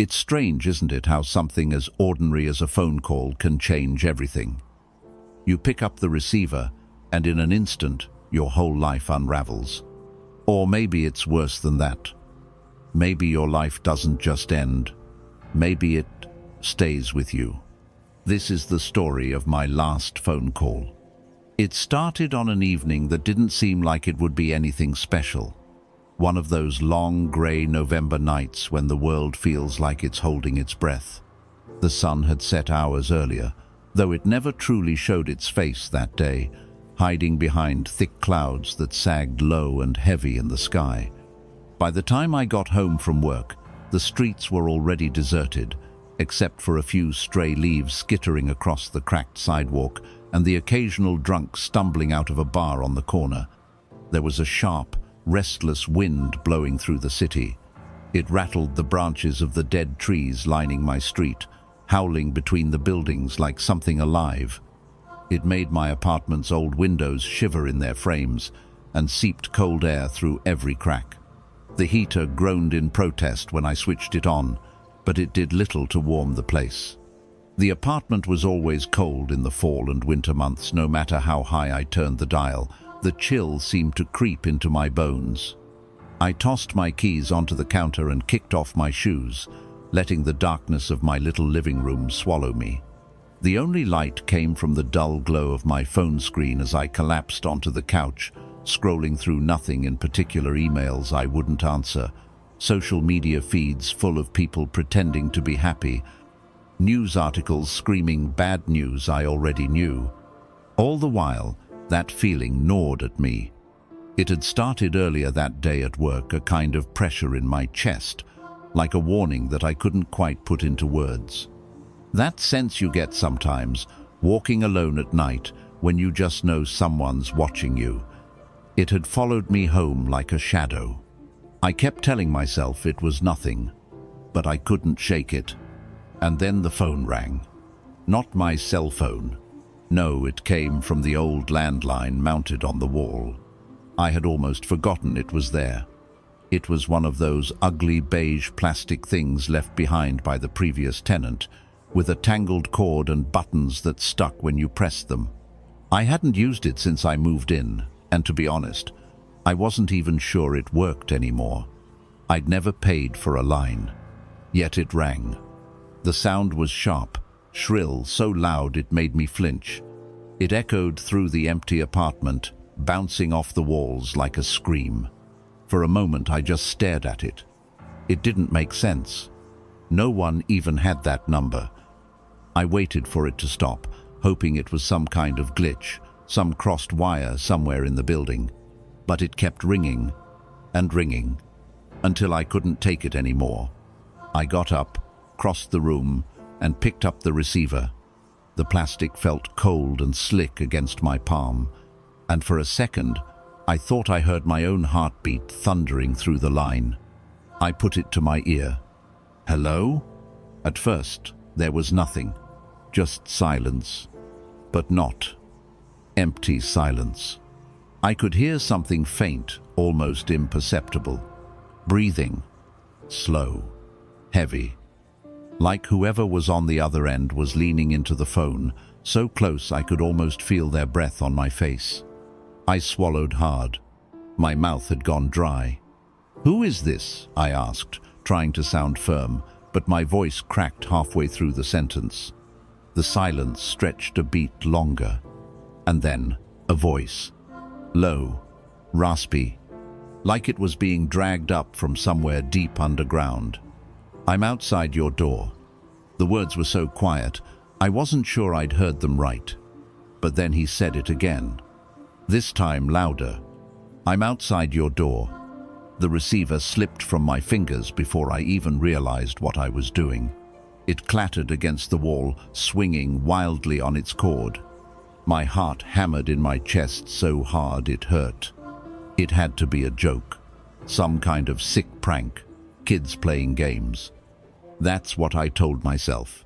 It's strange, isn't it, how something as ordinary as a phone call can change everything. You pick up the receiver, and in an instant, your whole life unravels. Or maybe it's worse than that. Maybe your life doesn't just end. Maybe it stays with you. This is the story of my last phone call. It started on an evening that didn't seem like it would be anything special. One of those long, grey November nights when the world feels like it's holding its breath. The sun had set hours earlier, though it never truly showed its face that day, hiding behind thick clouds that sagged low and heavy in the sky. By the time I got home from work, the streets were already deserted, except for a few stray leaves skittering across the cracked sidewalk and the occasional drunk stumbling out of a bar on the corner. There was a sharp, restless wind blowing through the city. It rattled the branches of the dead trees lining my street, howling between the buildings like something alive. It made my apartment's old windows shiver in their frames and seeped cold air through every crack. The heater groaned in protest when I switched it on, but it did little to warm the place. The apartment was always cold in the fall and winter months, no matter how high I turned the dial. The chill seemed to creep into my bones. I tossed my keys onto the counter and kicked off my shoes, letting the darkness of my little living room swallow me. The only light came from the dull glow of my phone screen as I collapsed onto the couch, scrolling through nothing in particular: emails I wouldn't answer, social media feeds full of people pretending to be happy, news articles screaming bad news I already knew. All the while, that feeling gnawed at me. It had started earlier that day at work, a kind of pressure in my chest, like a warning that I couldn't quite put into words. That sense you get sometimes, walking alone at night, when you just know someone's watching you. It had followed me home like a shadow. I kept telling myself it was nothing, but I couldn't shake it. And then the phone rang. Not my cell phone. No, it came from the old landline mounted on the wall. I had almost forgotten it was there. It was one of those ugly beige plastic things left behind by the previous tenant, with a tangled cord and buttons that stuck when you pressed them. I hadn't used it since I moved in, and to be honest, I wasn't even sure it worked anymore. I'd never paid for a line. Yet it rang. The sound was sharp, shrill, so loud it made me flinch. It echoed through the empty apartment, bouncing off the walls like a scream. For a moment I just stared at it. It didn't make sense. No one even had that number. I waited for it to stop, hoping it was some kind of glitch, some crossed wire somewhere in the building. But it kept ringing and ringing, until I couldn't take it anymore. I got up, crossed the room, and picked up the receiver. The plastic felt cold and slick against my palm, and for a second, I thought I heard my own heartbeat thundering through the line. I put it to my ear. Hello? At first, there was nothing, just silence, but not empty silence. I could hear something faint, almost imperceptible. Breathing. Slow. Heavy. Like whoever was on the other end was leaning into the phone, so close I could almost feel their breath on my face. I swallowed hard. My mouth had gone dry. "Who is this?" I asked, trying to sound firm, but my voice cracked halfway through the sentence. The silence stretched a beat longer. And then, a voice. Low, raspy, like it was being dragged up from somewhere deep underground. "I'm outside your door." The words were so quiet, I wasn't sure I'd heard them right. But then he said it again, this time louder. "I'm outside your door." The receiver slipped from my fingers before I even realized what I was doing. It clattered against the wall, swinging wildly on its cord. My heart hammered in my chest so hard it hurt. It had to be a joke, some kind of sick prank, kids playing games. That's what I told myself.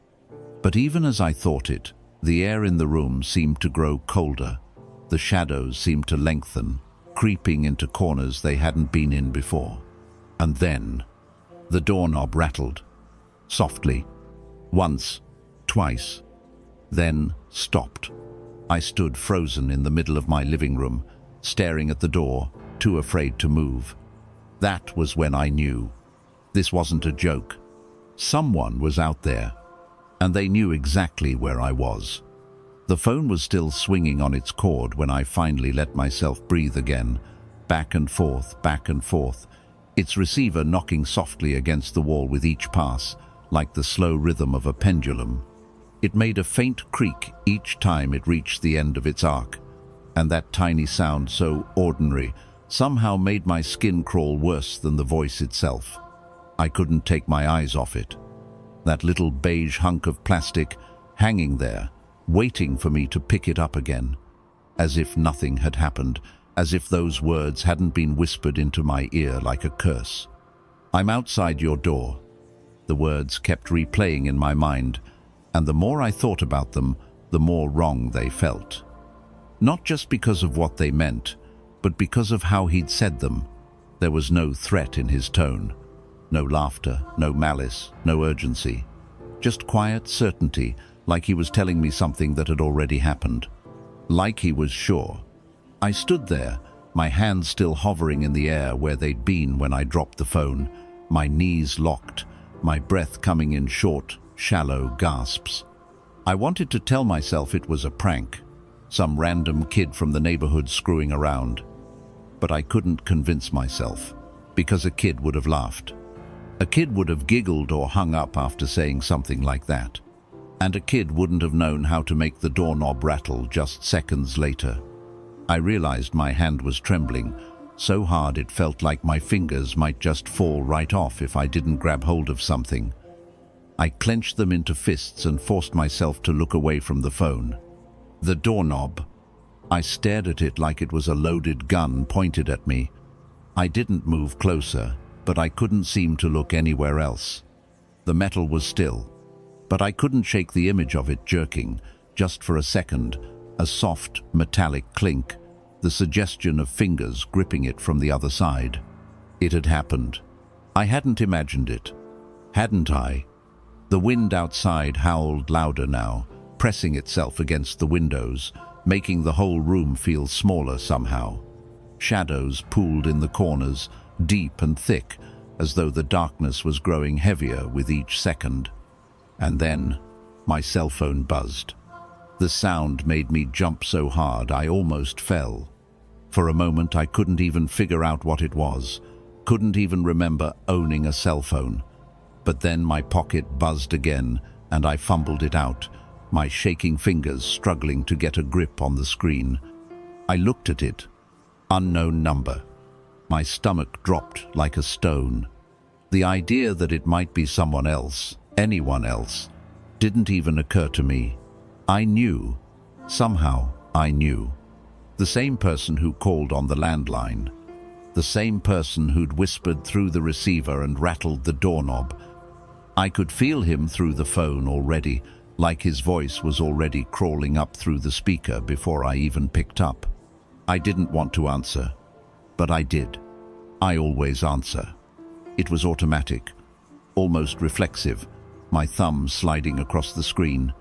But even as I thought it, the air in the room seemed to grow colder. The shadows seemed to lengthen, creeping into corners they hadn't been in before. And then, the doorknob rattled. softly. Once, twice, then stopped. I stood frozen in the middle of my living room, staring at the door, too afraid to move. That was when I knew. This wasn't a joke. Someone was out there, and they knew exactly where I was. The phone was still swinging on its cord when I finally let myself breathe again, back and forth, its receiver knocking softly against the wall with each pass, like the slow rhythm of a pendulum. It made a faint creak each time it reached the end of its arc, and that tiny sound, so ordinary, somehow made my skin crawl worse than the voice itself. I couldn't take my eyes off it. That little beige hunk of plastic hanging there, waiting for me to pick it up again, as if nothing had happened, as if those words hadn't been whispered into my ear like a curse. "I'm outside your door." The words kept replaying in my mind, and the more I thought about them, the more wrong they felt. Not just because of what they meant, but because of how he'd said them. There was no threat in his tone. No laughter, no malice, no urgency. Just quiet certainty, like he was telling me something that had already happened. Like he was sure. I stood there, my hands still hovering in the air where they'd been when I dropped the phone, my knees locked, my breath coming in short, shallow gasps. I wanted to tell myself it was a prank, some random kid from the neighborhood screwing around. But I couldn't convince myself, because a kid would have laughed. A kid would have giggled or hung up after saying something like that. And a kid wouldn't have known how to make the doorknob rattle just seconds later. I realized my hand was trembling, so hard it felt like my fingers might just fall right off if I didn't grab hold of something. I clenched them into fists and forced myself to look away from the phone. The doorknob. I stared at it like it was a loaded gun pointed at me. I didn't move closer, but I couldn't seem to look anywhere else. The metal was still, but I couldn't shake the image of it jerking, just for a second, a soft, metallic clink, the suggestion of fingers gripping it from the other side. It had happened. I hadn't imagined it. Hadn't I? The wind outside howled louder now, pressing itself against the windows, making the whole room feel smaller somehow. Shadows pooled in the corners, deep and thick, as though the darkness was growing heavier with each second. And then, my cell phone buzzed. The sound made me jump so hard I almost fell. For a moment I couldn't even figure out what it was, couldn't even remember owning a cell phone. But then my pocket buzzed again, and I fumbled it out, my shaking fingers struggling to get a grip on the screen. I looked at it. Unknown number. My stomach dropped like a stone. The idea that it might be someone else, anyone else, didn't even occur to me. I knew. Somehow I knew. The same person who called on the landline. The same person who'd whispered through the receiver and rattled the doorknob. I could feel him through the phone already, like his voice was already crawling up through the speaker before I even picked up. I didn't want to answer, but I did. I always answer. It was automatic, almost reflexive, my thumb sliding across the screen,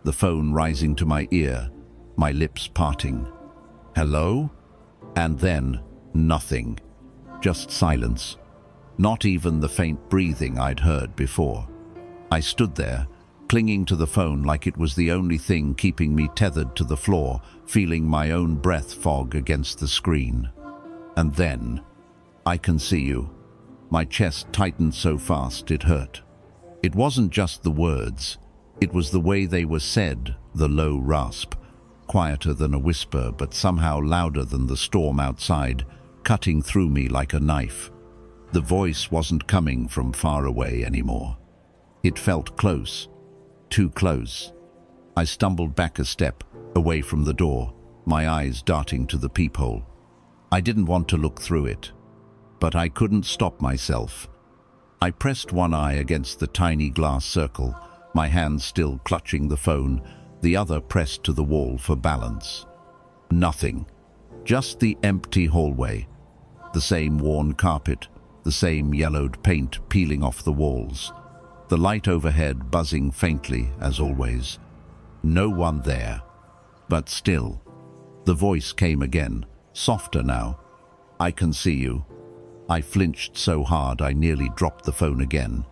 the phone rising to my ear, my lips parting. Hello? And then, nothing. Just silence. Not even the faint breathing I'd heard before. I stood there, clinging to the phone like it was the only thing keeping me tethered to the floor, feeling my own breath fog against the screen. And then, "I can see you." My chest tightened so fast it hurt. It wasn't just the words, it was the way they were said, the low rasp, quieter than a whisper but somehow louder than the storm outside, cutting through me like a knife. The voice wasn't coming from far away anymore. It felt close, too close. I stumbled back a step, away from the door, my eyes darting to the peephole. I didn't want to look through it, but I couldn't stop myself. I pressed one eye against the tiny glass circle, my hand still clutching the phone, the other pressed to the wall for balance. Nothing. Just the empty hallway. The same worn carpet, the same yellowed paint peeling off the walls. The light overhead buzzing faintly, as always. No one there. But still, the voice came again, softer now. "I can see you." I flinched so hard I nearly dropped the phone again.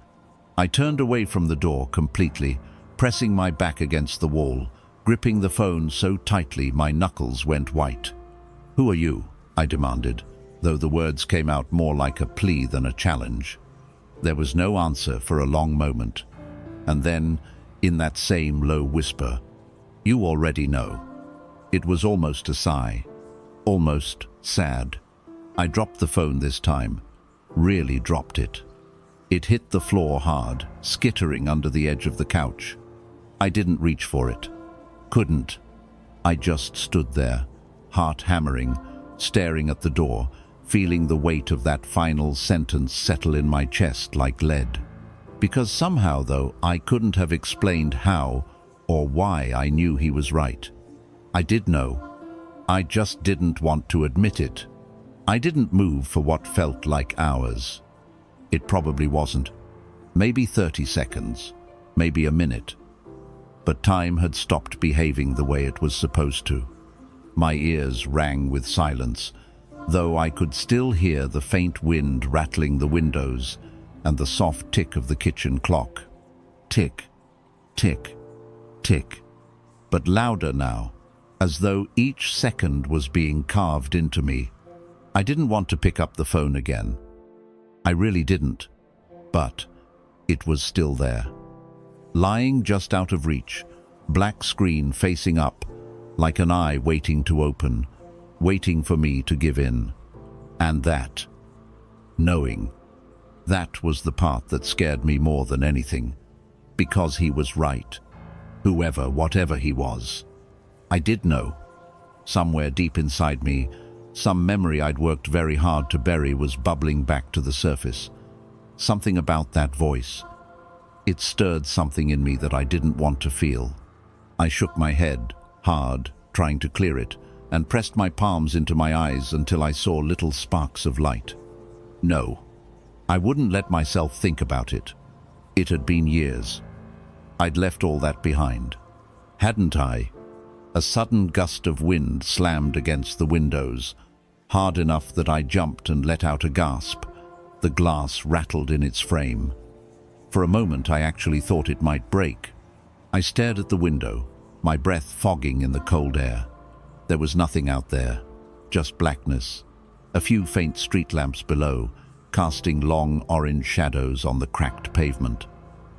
I turned away from the door completely, pressing my back against the wall, gripping the phone so tightly my knuckles went white. "Who are you?" I demanded, though the words came out more like a plea than a challenge. There was no answer for a long moment, and then, in that same low whisper, "You already know." It was almost a sigh, almost sad. I dropped the phone this time, really dropped it. It hit the floor hard, skittering under the edge of the couch. I didn't reach for it. Couldn't. I just stood there, heart hammering, staring at the door, feeling the weight of that final sentence settle in my chest like lead. Because somehow, though, I couldn't have explained how or why I knew he was right. I did know. I just didn't want to admit it. I didn't move for what felt like hours. It probably wasn't. Maybe 30 seconds, maybe a minute. But time had stopped behaving the way it was supposed to. My ears rang with silence, though I could still hear the faint wind rattling the windows and the soft tick of the kitchen clock. Tick, tick, tick. But louder now, as though each second was being carved into me. I didn't want to pick up the phone again. I really didn't. But it was still there. Lying just out of reach, black screen facing up, like an eye waiting to open, waiting for me to give in. And that, knowing, that was the part that scared me more than anything. Because he was right. Whoever, whatever he was. I did know. Somewhere deep inside me, some memory I'd worked very hard to bury was bubbling back to the surface. Something about that voice. It stirred something in me that I didn't want to feel. I shook my head, hard, trying to clear it, and pressed my palms into my eyes until I saw little sparks of light. No, I wouldn't let myself think about it. It had been years. I'd left all that behind. Hadn't I? A sudden gust of wind slammed against the windows, hard enough that I jumped and let out a gasp. The glass rattled in its frame. For a moment I actually thought it might break. I stared at the window, my breath fogging in the cold air. There was nothing out there, just blackness. A few faint street lamps below, casting long orange shadows on the cracked pavement.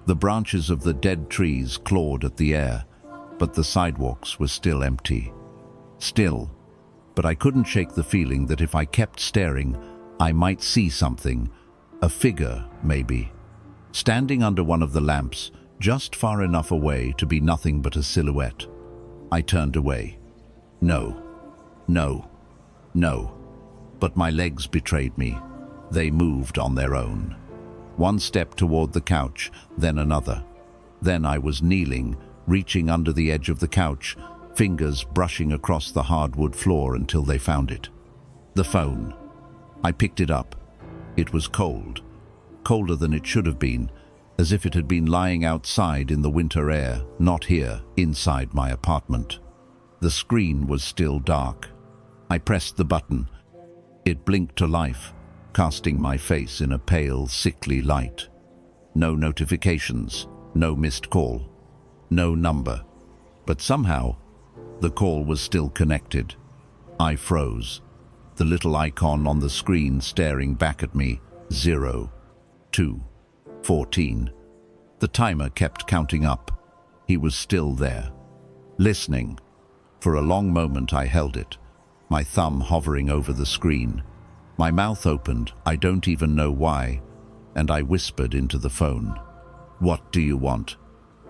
The branches of the dead trees clawed at the air, but the sidewalks were still empty. Still, but I couldn't shake the feeling that if I kept staring, I might see something, a figure maybe, standing under one of the lamps, just far enough away to be nothing but a silhouette. I turned away. No, no, no. But my legs betrayed me. They moved on their own. One step toward the couch, then another. Then I was kneeling, reaching under the edge of the couch, fingers brushing across the hardwood floor until they found it. The phone. I picked it up. It was cold, colder than it should have been, as if it had been lying outside in the winter air, not here, inside my apartment. The screen was still dark. I pressed the button. It blinked to life, casting my face in a pale, sickly light. No notifications, no missed call, no number. But somehow, the call was still connected. I froze. The little icon on the screen staring back at me, 0, 2, 14. The timer kept counting up. He was still there, listening. For a long moment I held it, my thumb hovering over the screen. My mouth opened, I don't even know why, and I whispered into the phone. "What do you want?"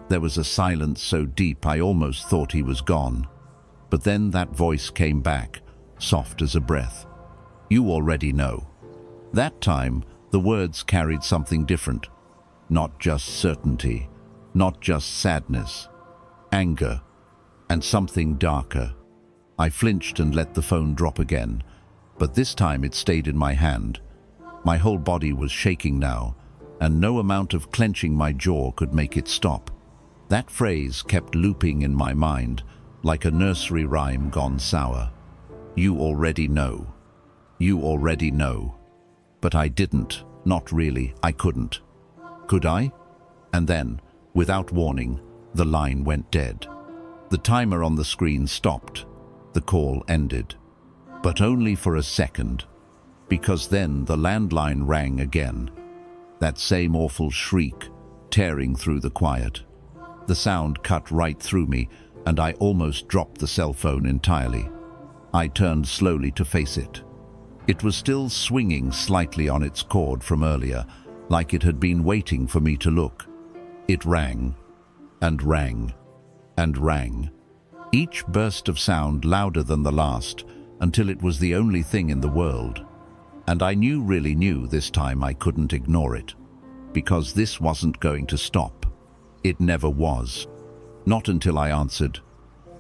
There was a silence so deep I almost thought he was gone. But then that voice came back, soft as a breath. "You already know." That time, the words carried something different. Not just certainty, not just sadness, anger, and something darker. I flinched and let the phone drop again, but this time it stayed in my hand. My whole body was shaking now, and no amount of clenching my jaw could make it stop. That phrase kept looping in my mind, like a nursery rhyme gone sour. You already know. You already know. But I didn't, not really, I couldn't. Could I? And then, without warning, the line went dead. The timer on the screen stopped. The call ended. But only for a second, because then the landline rang again. That same awful shriek, tearing through the quiet. The sound cut right through me, and I almost dropped the cell phone entirely. I turned slowly to face it. It was still swinging slightly on its cord from earlier, like it had been waiting for me to look. It rang, and rang, and rang. Each burst of sound louder than the last, until it was the only thing in the world. And I really knew this time I couldn't ignore it, because this wasn't going to stop. It never was. Not until I answered.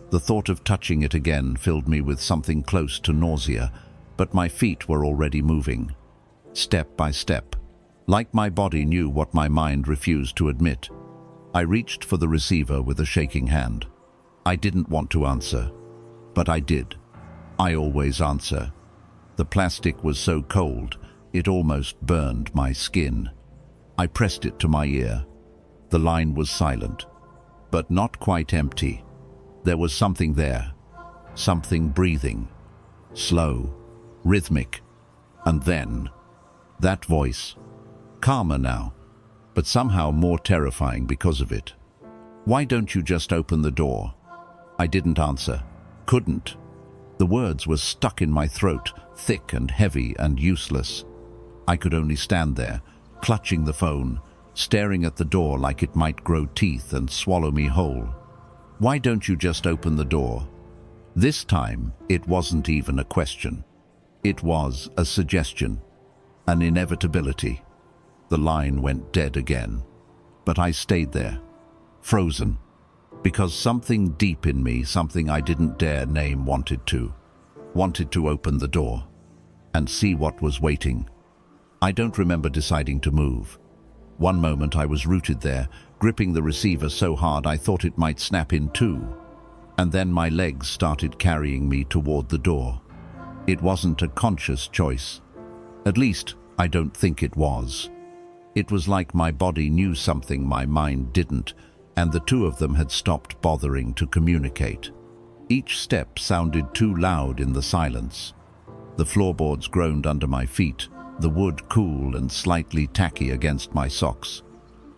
The thought of touching it again filled me with something close to nausea, but my feet were already moving, step by step, like my body knew what my mind refused to admit. I reached for the receiver with a shaking hand. I didn't want to answer, but I did. I always answer. The plastic was so cold, it almost burned my skin. I pressed it to my ear. The line was silent, but not quite empty. There was something there, something breathing, slow, rhythmic, and then that voice, calmer now, but somehow more terrifying because of it. Why don't you just open the door? I didn't answer, couldn't. The words were stuck in my throat, thick and heavy and useless. I could only stand there, clutching the phone, staring at the door like it might grow teeth and swallow me whole. Why don't you just open the door? This time, it wasn't even a question. It was a suggestion, an inevitability. The line went dead again, but I stayed there, frozen, because something deep in me, something I didn't dare name, wanted to open the door and see what was waiting. I don't remember deciding to move. One moment I was rooted there, gripping the receiver so hard I thought it might snap in two, and then my legs started carrying me toward the door. It wasn't a conscious choice. At least, I don't think it was. It was like my body knew something my mind didn't, and the two of them had stopped bothering to communicate. Each step sounded too loud in the silence. The floorboards groaned under my feet, the wood cool and slightly tacky against my socks.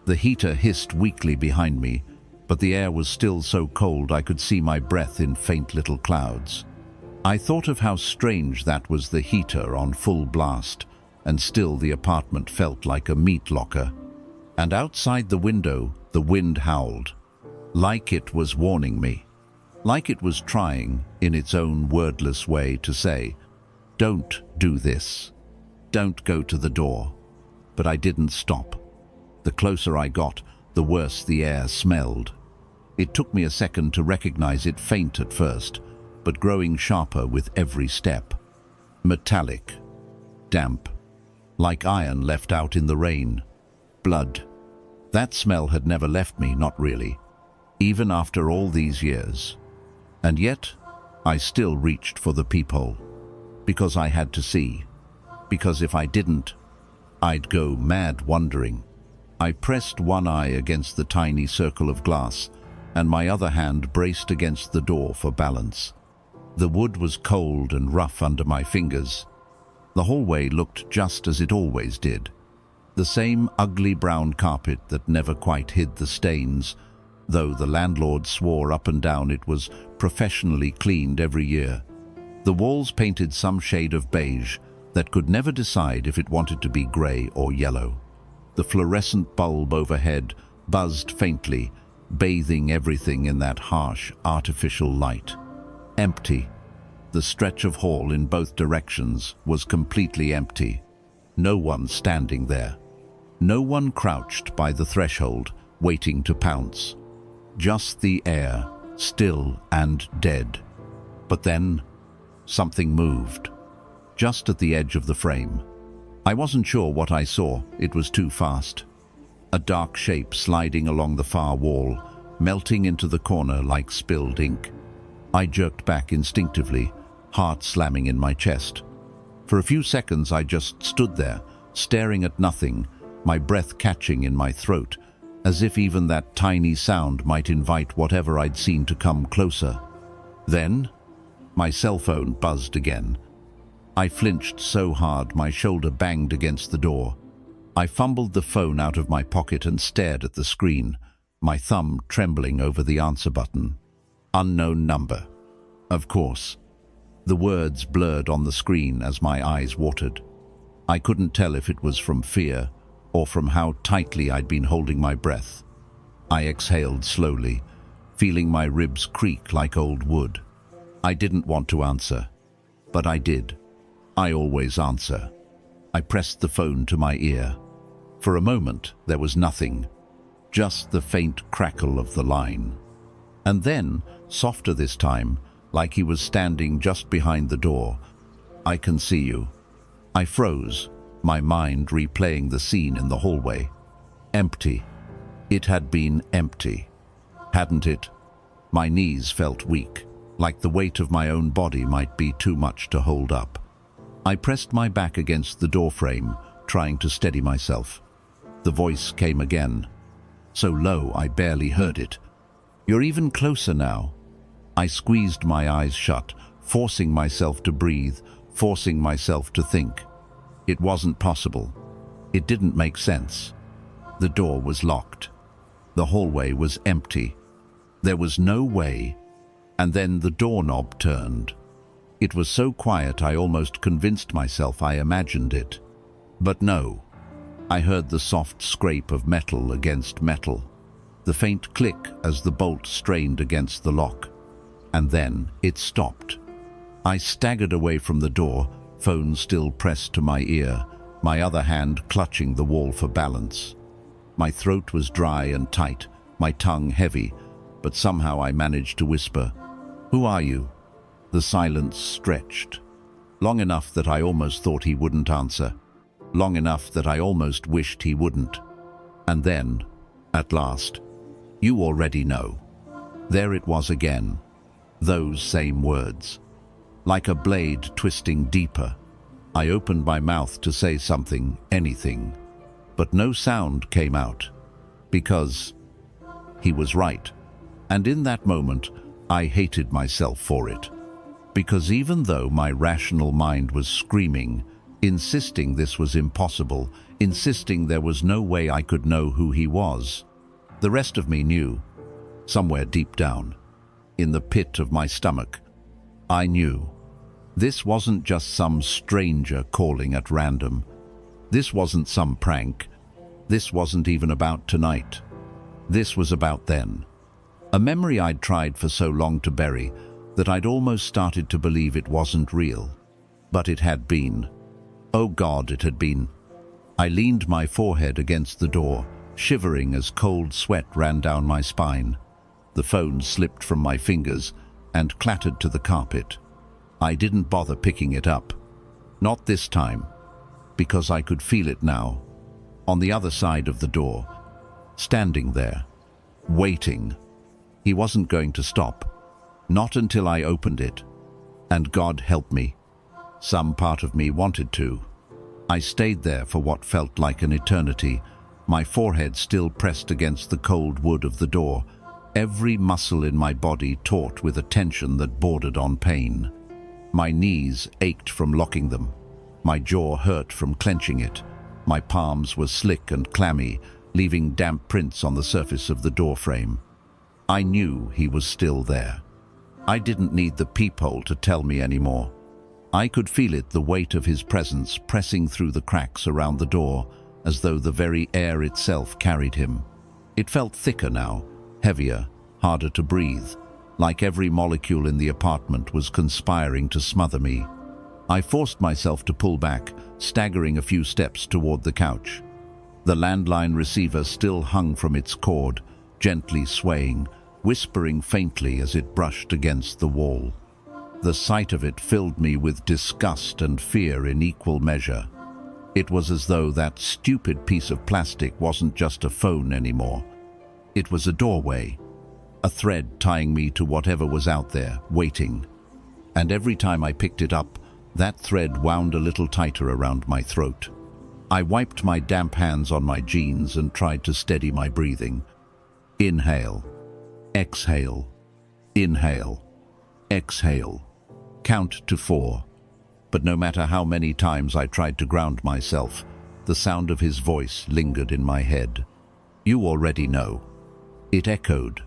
The heater hissed weakly behind me, but the air was still so cold I could see my breath in faint little clouds. I thought of how strange that was, the heater on full blast, and still the apartment felt like a meat locker. And outside the window, the wind howled, like it was warning me, like it was trying, in its own wordless way, to say, "Don't do this. Don't go to the door." But I didn't stop. The closer I got, the worse the air smelled. It took me a second to recognize it, faint at first, but growing sharper with every step. Metallic, damp, like iron left out in the rain. Blood. That smell had never left me, not really, even after all these years. And yet, I still reached for the peephole, because I had to see. Because if I didn't, I'd go mad wondering. I pressed one eye against the tiny circle of glass, and my other hand braced against the door for balance. The wood was cold and rough under my fingers. The hallway looked just as it always did. The same ugly brown carpet that never quite hid the stains, though the landlord swore up and down it was professionally cleaned every year. The walls painted some shade of beige that could never decide if it wanted to be grey or yellow. The fluorescent bulb overhead buzzed faintly, bathing everything in that harsh, artificial light. Empty. The stretch of hall in both directions was completely empty. No one standing there. No one crouched by the threshold, waiting to pounce. Just the air, still and dead. But then, something moved, just at the edge of the frame. I wasn't sure what I saw, it was too fast. a dark shape sliding along the far wall, melting into the corner like spilled ink. I jerked back instinctively, heart slamming in my chest. For a few seconds I just stood there, staring at nothing, my breath catching in my throat, as if even that tiny sound might invite whatever I'd seen to come closer. Then, my cell phone buzzed again. I flinched so hard my shoulder banged against the door. I fumbled the phone out of my pocket and stared at the screen, my thumb trembling over the answer button. Unknown number. Of course. The words blurred on the screen as my eyes watered. I couldn't tell if it was from fear or from how tightly I'd been holding my breath. I exhaled slowly, feeling my ribs creak like old wood. I didn't want to answer, but I did. I always answer. I pressed the phone to my ear. For a moment, there was nothing, just the faint crackle of the line. And then, softer this time, like he was standing just behind the door, "I can see you." I froze, my mind replaying the scene in the hallway. Empty. It had been empty. Hadn't it? My knees felt weak, like the weight of my own body might be too much to hold up. I pressed my back against the doorframe, trying to steady myself. The voice came again, so low I barely heard it. "You're even closer now." I squeezed my eyes shut, forcing myself to breathe, forcing myself to think. It wasn't possible. It didn't make sense. The door was locked. The hallway was empty. There was no way. And then the doorknob turned. It was so quiet I almost convinced myself I imagined it. But no. I heard the soft scrape of metal against metal, the faint click as the bolt strained against the lock. And then it stopped. I staggered away from the door, phone still pressed to my ear, my other hand clutching the wall for balance. My throat was dry and tight, my tongue heavy, but somehow I managed to whisper, "Who are you?" The silence stretched, long enough that I almost thought he wouldn't answer, long enough that I almost wished he wouldn't. And then, at last, "You already know." There it was again, those same words. Like a blade twisting deeper, I opened my mouth to say something, anything, but no sound came out, because he was right. And in that moment, I hated myself for it. Because even though my rational mind was screaming, insisting this was impossible, insisting there was no way I could know who he was, the rest of me knew, somewhere deep down, in the pit of my stomach, I knew. This wasn't just some stranger calling at random. This wasn't some prank. This wasn't even about tonight. This was about then. A memory I'd tried for so long to bury that I'd almost started to believe it wasn't real. But it had been. Oh God, it had been. I leaned my forehead against the door, shivering as cold sweat ran down my spine. The phone slipped from my fingers and clattered to the carpet. I didn't bother picking it up. Not this time, because I could feel it now, on the other side of the door, standing there, waiting. He wasn't going to stop. Not until I opened it. And God help me. Some part of me wanted to. I stayed there for what felt like an eternity, my forehead still pressed against the cold wood of the door, every muscle in my body taut with a tension that bordered on pain. My knees ached from locking them. My jaw hurt from clenching it. My palms were slick and clammy, leaving damp prints on the surface of the doorframe. I knew he was still there. I didn't need the peephole to tell me anymore. I could feel it, the weight of his presence pressing through the cracks around the door, as though the very air itself carried him. It felt thicker now, heavier, harder to breathe, like every molecule in the apartment was conspiring to smother me. I forced myself to pull back, staggering a few steps toward the couch. The landline receiver still hung from its cord, gently swaying, whispering faintly as it brushed against the wall. The sight of it filled me with disgust and fear in equal measure. It was as though that stupid piece of plastic wasn't just a phone anymore. It was a doorway, a thread tying me to whatever was out there, waiting. And every time I picked it up, that thread wound a little tighter around my throat. I wiped my damp hands on my jeans and tried to steady my breathing. Inhale, exhale, inhale, exhale. Count to 4. But no matter how many times I tried to ground myself, the sound of his voice lingered in my head. You already know. It echoed,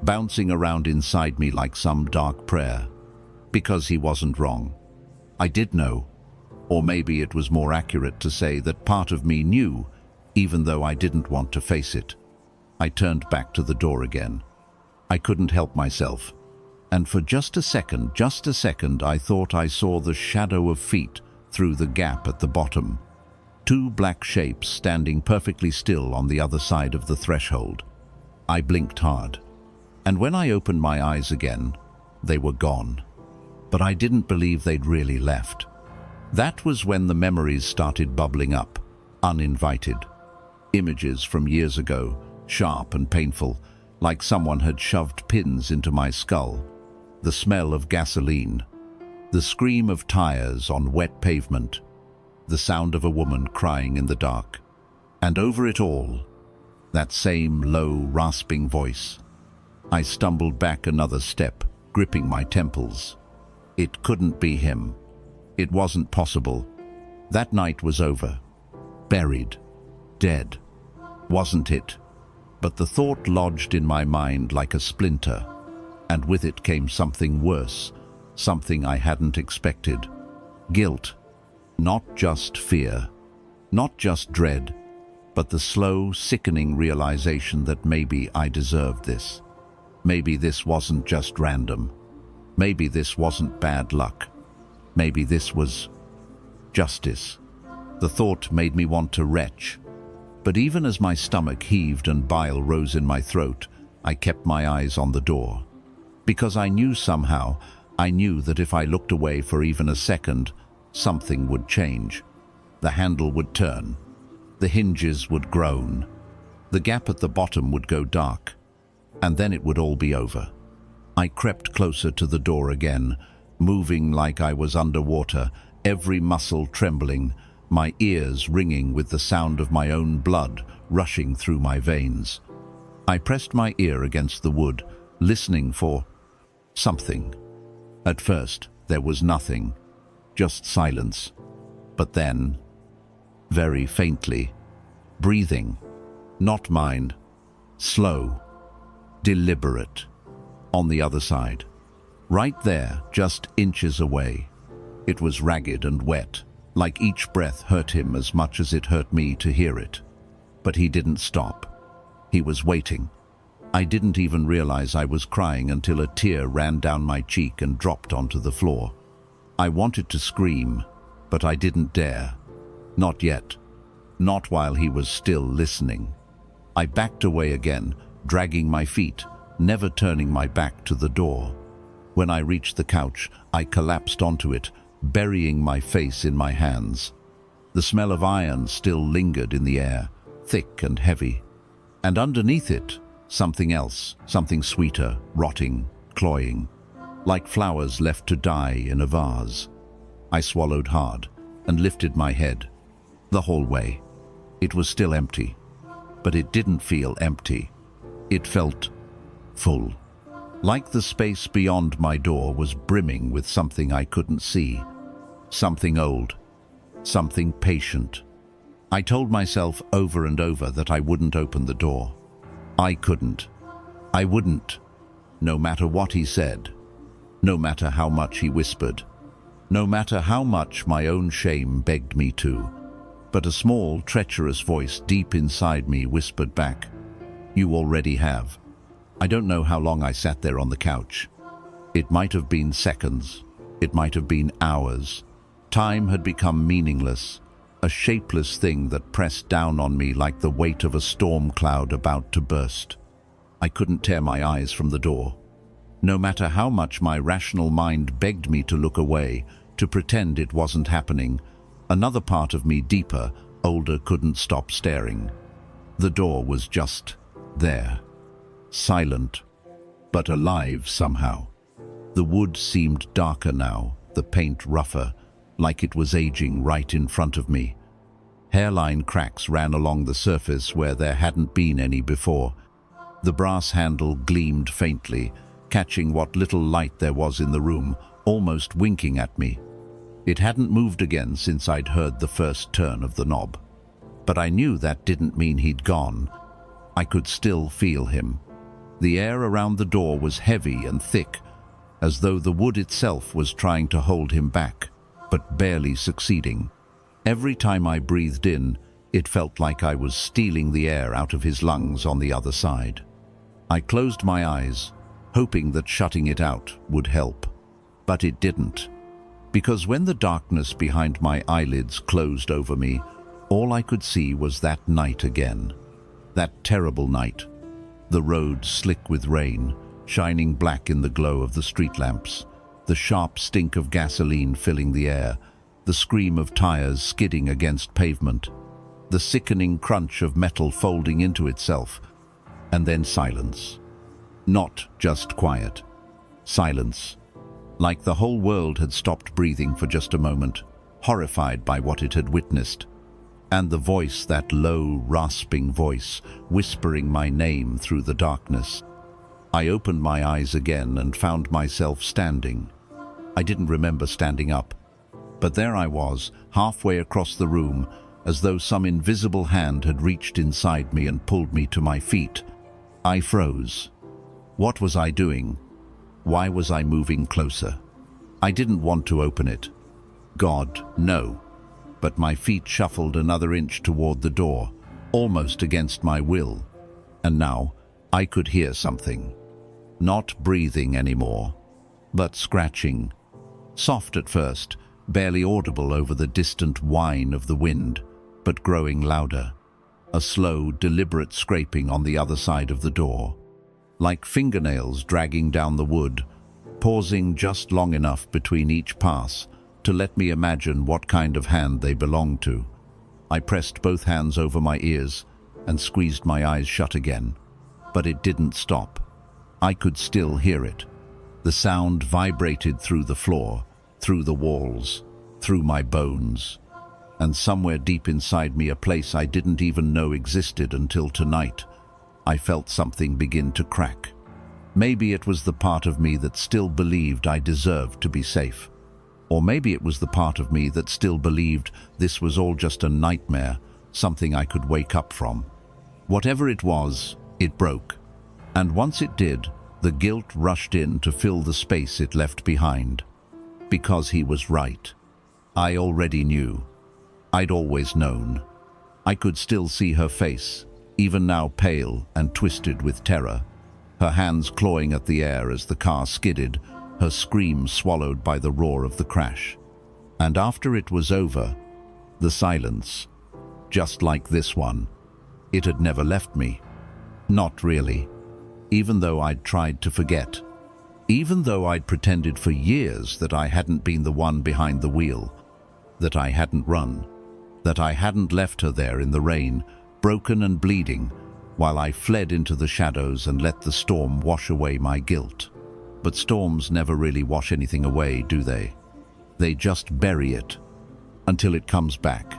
bouncing around inside me like some dark prayer. Because he wasn't wrong. I did know, or maybe it was more accurate to say that part of me knew, even though I didn't want to face it. I turned back to the door again. I couldn't help myself. And for just a second, I thought I saw the shadow of feet through the gap at the bottom. 2 black shapes standing perfectly still on the other side of the threshold. I blinked hard. And when I opened my eyes again, they were gone. But I didn't believe they'd really left. That was when the memories started bubbling up, uninvited. Images from years ago, sharp and painful, like someone had shoved pins into my skull. The smell of gasoline, the scream of tires on wet pavement, the sound of a woman crying in the dark. And over it all, that same low, rasping voice. I stumbled back another step, gripping my temples. It couldn't be him. It wasn't possible. That night was over. Buried. Dead. Wasn't it? But the thought lodged in my mind like a splinter. And with it came something worse, something I hadn't expected. Guilt. Not just fear, not just dread, but the slow, sickening realization that maybe I deserved this. Maybe this wasn't just random. Maybe this wasn't bad luck. Maybe this was justice. The thought made me want to retch. But even as my stomach heaved and bile rose in my throat, I kept my eyes on the door. Because I knew somehow, I knew that if I looked away for even a second, something would change. The handle would turn. The hinges would groan. The gap at the bottom would go dark. And then it would all be over. I crept closer to the door again, moving like I was underwater, every muscle trembling, my ears ringing with the sound of my own blood rushing through my veins. I pressed my ear against the wood, listening for something. At first, there was nothing, just silence. But then, very faintly, breathing, not mine, slow, deliberate, on the other side. Right there, just inches away. It was ragged and wet, like each breath hurt him as much as it hurt me to hear it. But he didn't stop. He was waiting. I didn't even realize I was crying until a tear ran down my cheek and dropped onto the floor. I wanted to scream, but I didn't dare. Not yet. Not while he was still listening. I backed away again, dragging my feet, never turning my back to the door. When I reached the couch, I collapsed onto it, burying my face in my hands. The smell of iron still lingered in the air, thick and heavy. And underneath it, something else, something sweeter, rotting, cloying, like flowers left to die in a vase. I swallowed hard and lifted my head. The whole way. It was still empty, but it didn't feel empty. It felt full. Like the space beyond my door was brimming with something I couldn't see. Something old. Something patient. I told myself over and over that I wouldn't open the door. I couldn't. I wouldn't. No matter what he said. No matter how much he whispered. No matter how much my own shame begged me to. But a small, treacherous voice deep inside me whispered back, "You already have." I don't know how long I sat there on the couch. It might have been seconds. It might have been hours. Time had become meaningless, a shapeless thing that pressed down on me like the weight of a storm cloud about to burst. I couldn't tear my eyes from the door. No matter how much my rational mind begged me to look away, to pretend it wasn't happening, Another part of me, deeper, older, couldn't stop staring. The door was just there, silent, but alive somehow. The wood seemed darker now, the paint rougher, like it was aging right in front of me. Hairline cracks ran along the surface where there hadn't been any before. The brass handle gleamed faintly, catching what little light there was in the room, almost winking at me. It hadn't moved again since I'd heard the first turn of the knob. But I knew that didn't mean he'd gone. I could still feel him. The air around the door was heavy and thick, as though the wood itself was trying to hold him back, but barely succeeding. Every time I breathed in, it felt like I was stealing the air out of his lungs on the other side. I closed my eyes, hoping that shutting it out would help. But it didn't. Because when the darkness behind my eyelids closed over me, all I could see was that night again. That terrible night. The road slick with rain, shining black in the glow of the street lamps, the sharp stink of gasoline filling the air, the scream of tires skidding against pavement, the sickening crunch of metal folding into itself, and then silence. Not just quiet. Silence. Like the whole world had stopped breathing for just a moment, horrified by what it had witnessed. And the voice, that low, rasping voice, whispering my name through the darkness. I opened my eyes again and found myself standing. I didn't remember standing up, but there I was, halfway across the room, as though some invisible hand had reached inside me and pulled me to my feet. I froze. What was I doing? Why was I moving closer? I didn't want to open it. God, no. But my feet shuffled another inch toward the door, almost against my will. And now I could hear something. Not breathing anymore, but scratching. Soft at first, barely audible over the distant whine of the wind, but growing louder. A slow, deliberate scraping on the other side of the door. Like fingernails dragging down the wood, pausing just long enough between each pass to let me imagine what kind of hand they belonged to. I pressed both hands over my ears and squeezed my eyes shut again. But it didn't stop. I could still hear it. The sound vibrated through the floor, through the walls, through my bones. And somewhere deep inside me, a place I didn't even know existed until tonight, I felt something begin to crack. Maybe it was the part of me that still believed I deserved to be safe. Or maybe it was the part of me that still believed this was all just a nightmare, something I could wake up from. Whatever it was, it broke. And once it did, the guilt rushed in to fill the space it left behind. Because he was right. I already knew. I'd always known. I could still see her face, even now pale and twisted with terror, her hands clawing at the air as the car skidded, her scream swallowed by the roar of the crash. And after it was over, the silence, just like this one, it had never left me. Not really. Even though I'd tried to forget. Even though I'd pretended for years that I hadn't been the one behind the wheel, that I hadn't run, that I hadn't left her there in the rain, broken and bleeding, while I fled into the shadows and let the storm wash away my guilt. But storms never really wash anything away, do they? They just bury it, until it comes back.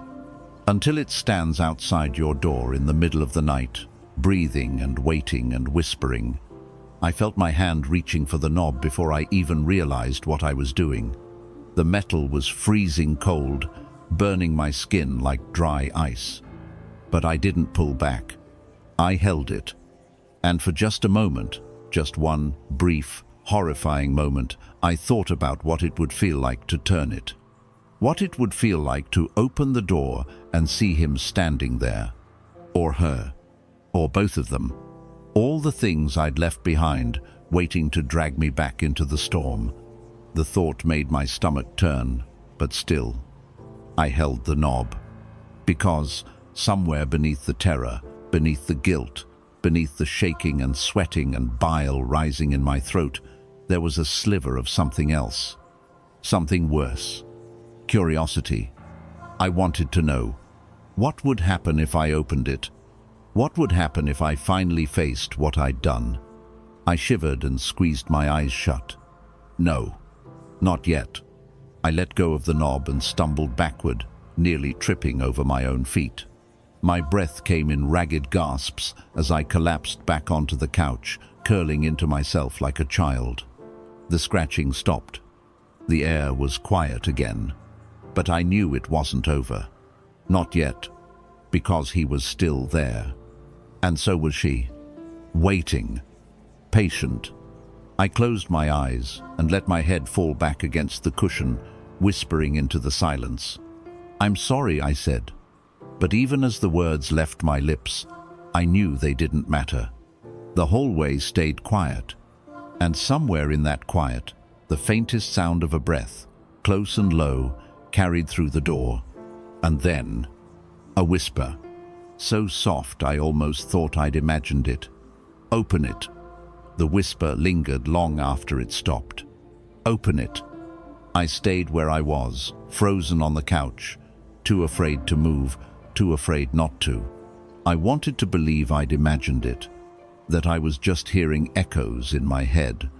Until it stands outside your door in the middle of the night, breathing and waiting and whispering. I felt my hand reaching for the knob before I even realized what I was doing. The metal was freezing cold, burning my skin like dry ice. But I didn't pull back. I held it. And for just a moment, just one brief, horrifying moment, I thought about what it would feel like to turn it. What it would feel like to open the door and see him standing there. Or her. Or both of them. All the things I'd left behind, waiting to drag me back into the storm. The thought made my stomach turn, but still, I held the knob. Because somewhere beneath the terror, beneath the guilt, beneath the shaking and sweating and bile rising in my throat, there was a sliver of something else. Something worse. Curiosity. I wanted to know, what would happen if I opened it? What would happen if I finally faced what I'd done? I shivered and squeezed my eyes shut. No, not yet. I let go of the knob and stumbled backward, nearly tripping over my own feet. My breath came in ragged gasps as I collapsed back onto the couch, curling into myself like a child. The scratching stopped. The air was quiet again, but I knew it wasn't over. Not yet, because he was still there. And so was she, waiting, patient. I closed my eyes and let my head fall back against the cushion, whispering into the silence. "I'm sorry," I said. But even as the words left my lips, I knew they didn't matter. The hallway stayed quiet, and somewhere in that quiet, the faintest sound of a breath, close and low, carried through the door. And then, a whisper, so soft I almost thought I'd imagined it. "Open it." The whisper lingered long after it stopped. "Open it." I stayed where I was, frozen on the couch, too afraid to move, too afraid not to. I wanted to believe I'd imagined it, that I was just hearing echoes in my head,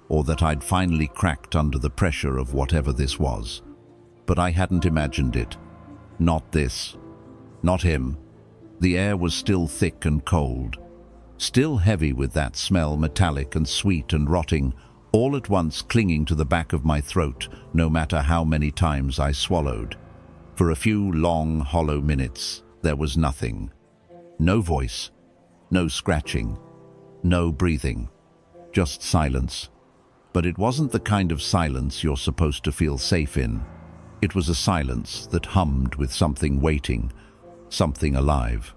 or that I'd finally cracked under the pressure of whatever this was. But I hadn't imagined it. Not this. Not him. The air was still thick and cold, still heavy with that smell, metallic and sweet and rotting, all at once clinging to the back of my throat, no matter how many times I swallowed. For a few long, hollow minutes, there was nothing. No voice, no scratching, no breathing, just silence. But it wasn't the kind of silence you're supposed to feel safe in. It was a silence that hummed with something waiting, something alive.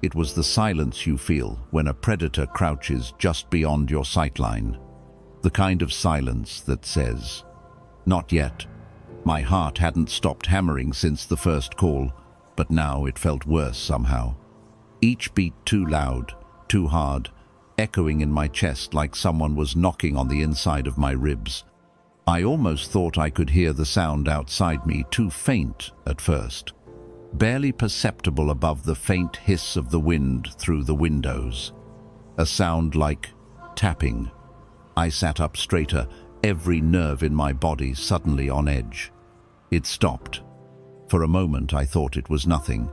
It was the silence you feel when a predator crouches just beyond your sightline. The kind of silence that says, "Not yet." My heart hadn't stopped hammering since the first call, but now it felt worse somehow. Each beat too loud, too hard, echoing in my chest like someone was knocking on the inside of my ribs. I almost thought I could hear the sound outside me, too faint at first, barely perceptible above the faint hiss of the wind through the windows. A sound like tapping. I sat up straighter, every nerve in my body suddenly on edge. It stopped. For a moment I thought it was nothing,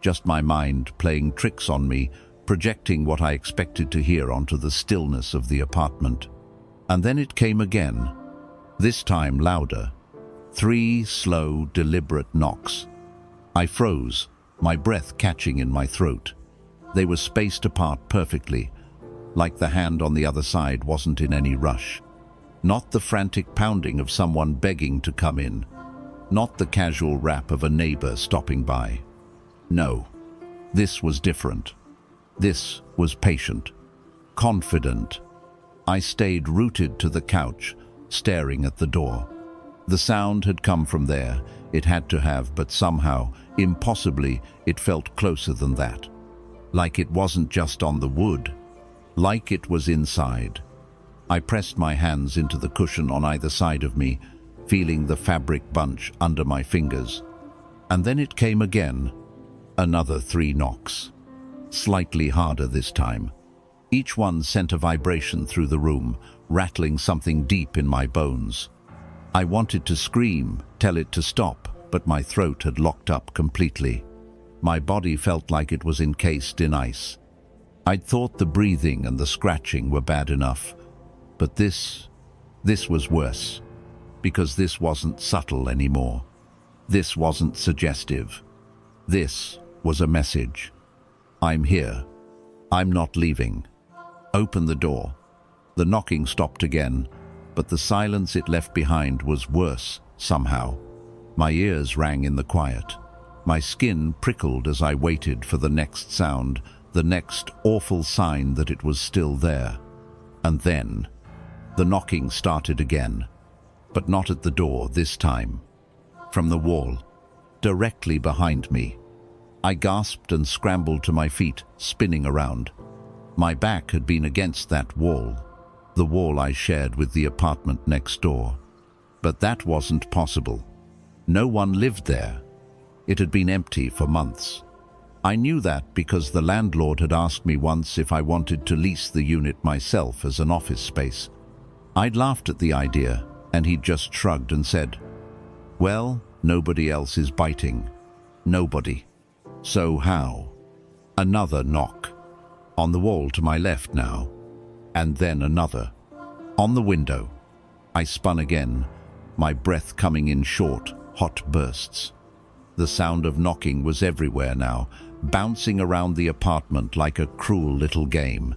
just my mind playing tricks on me, projecting what I expected to hear onto the stillness of the apartment. And then it came again, this time louder. 3 slow, deliberate knocks. I froze, my breath catching in my throat. They were spaced apart perfectly, like the hand on the other side wasn't in any rush. Not the frantic pounding of someone begging to come in. Not the casual rap of a neighbor stopping by. No, this was different. This was patient, confident. I stayed rooted to the couch, staring at the door. The sound had come from there. It had to have, but somehow, impossibly, it felt closer than that. Like it wasn't just on the wood. Like it was inside. I pressed my hands into the cushion on either side of me, feeling the fabric bunch under my fingers. And then it came again. Another 3 knocks. Slightly harder this time. Each one sent a vibration through the room, rattling something deep in my bones. I wanted to scream, tell it to stop, but my throat had locked up completely. My body felt like it was encased in ice. I'd thought the breathing and the scratching were bad enough, but this was worse, because this wasn't subtle anymore. This wasn't suggestive. This was a message. I'm here. I'm not leaving. Open the door. The knocking stopped again, but the silence it left behind was worse somehow. My ears rang in the quiet. My skin prickled as I waited for the next sound, the next awful sign that it was still there. And then, the knocking started again, but not at the door this time. From the wall, directly behind me. I gasped and scrambled to my feet, spinning around. My back had been against that wall, the wall I shared with the apartment next door. But that wasn't possible. No one lived there. It had been empty for months. I knew that because the landlord had asked me once if I wanted to lease the unit myself as an office space. I'd laughed at the idea, and he'd just shrugged and said, "Well, nobody else is biting. Nobody. So how?" Another knock. On the wall to my left now. And then another. On the window. I spun again, my breath coming in short, hot bursts. The sound of knocking was everywhere now, bouncing around the apartment like a cruel little game.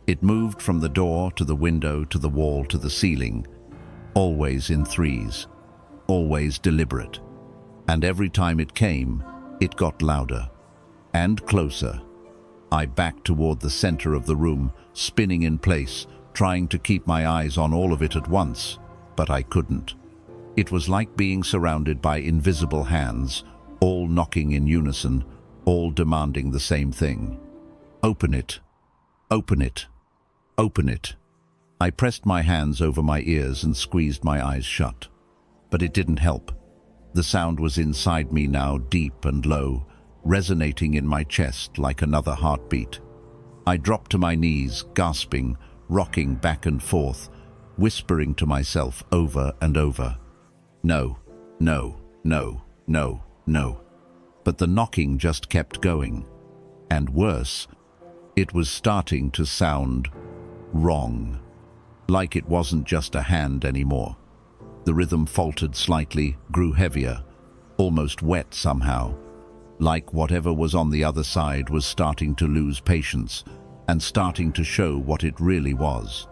It moved from the door to the window to the wall to the ceiling, always in threes, always deliberate. And every time it came, it got louder and closer. I backed toward the center of the room, spinning in place, trying to keep my eyes on all of it at once, but I couldn't. It was like being surrounded by invisible hands, all knocking in unison, all demanding the same thing. Open it. Open it. Open it. I pressed my hands over my ears and squeezed my eyes shut. But it didn't help. The sound was inside me now, deep and low, resonating in my chest like another heartbeat. I dropped to my knees, gasping, rocking back and forth, whispering to myself over and over, "No, no, no, no, no." But the knocking just kept going. And worse, it was starting to sound wrong. Like it wasn't just a hand anymore. The rhythm faltered slightly, grew heavier, almost wet somehow. Like whatever was on the other side was starting to lose patience and starting to show what it really was.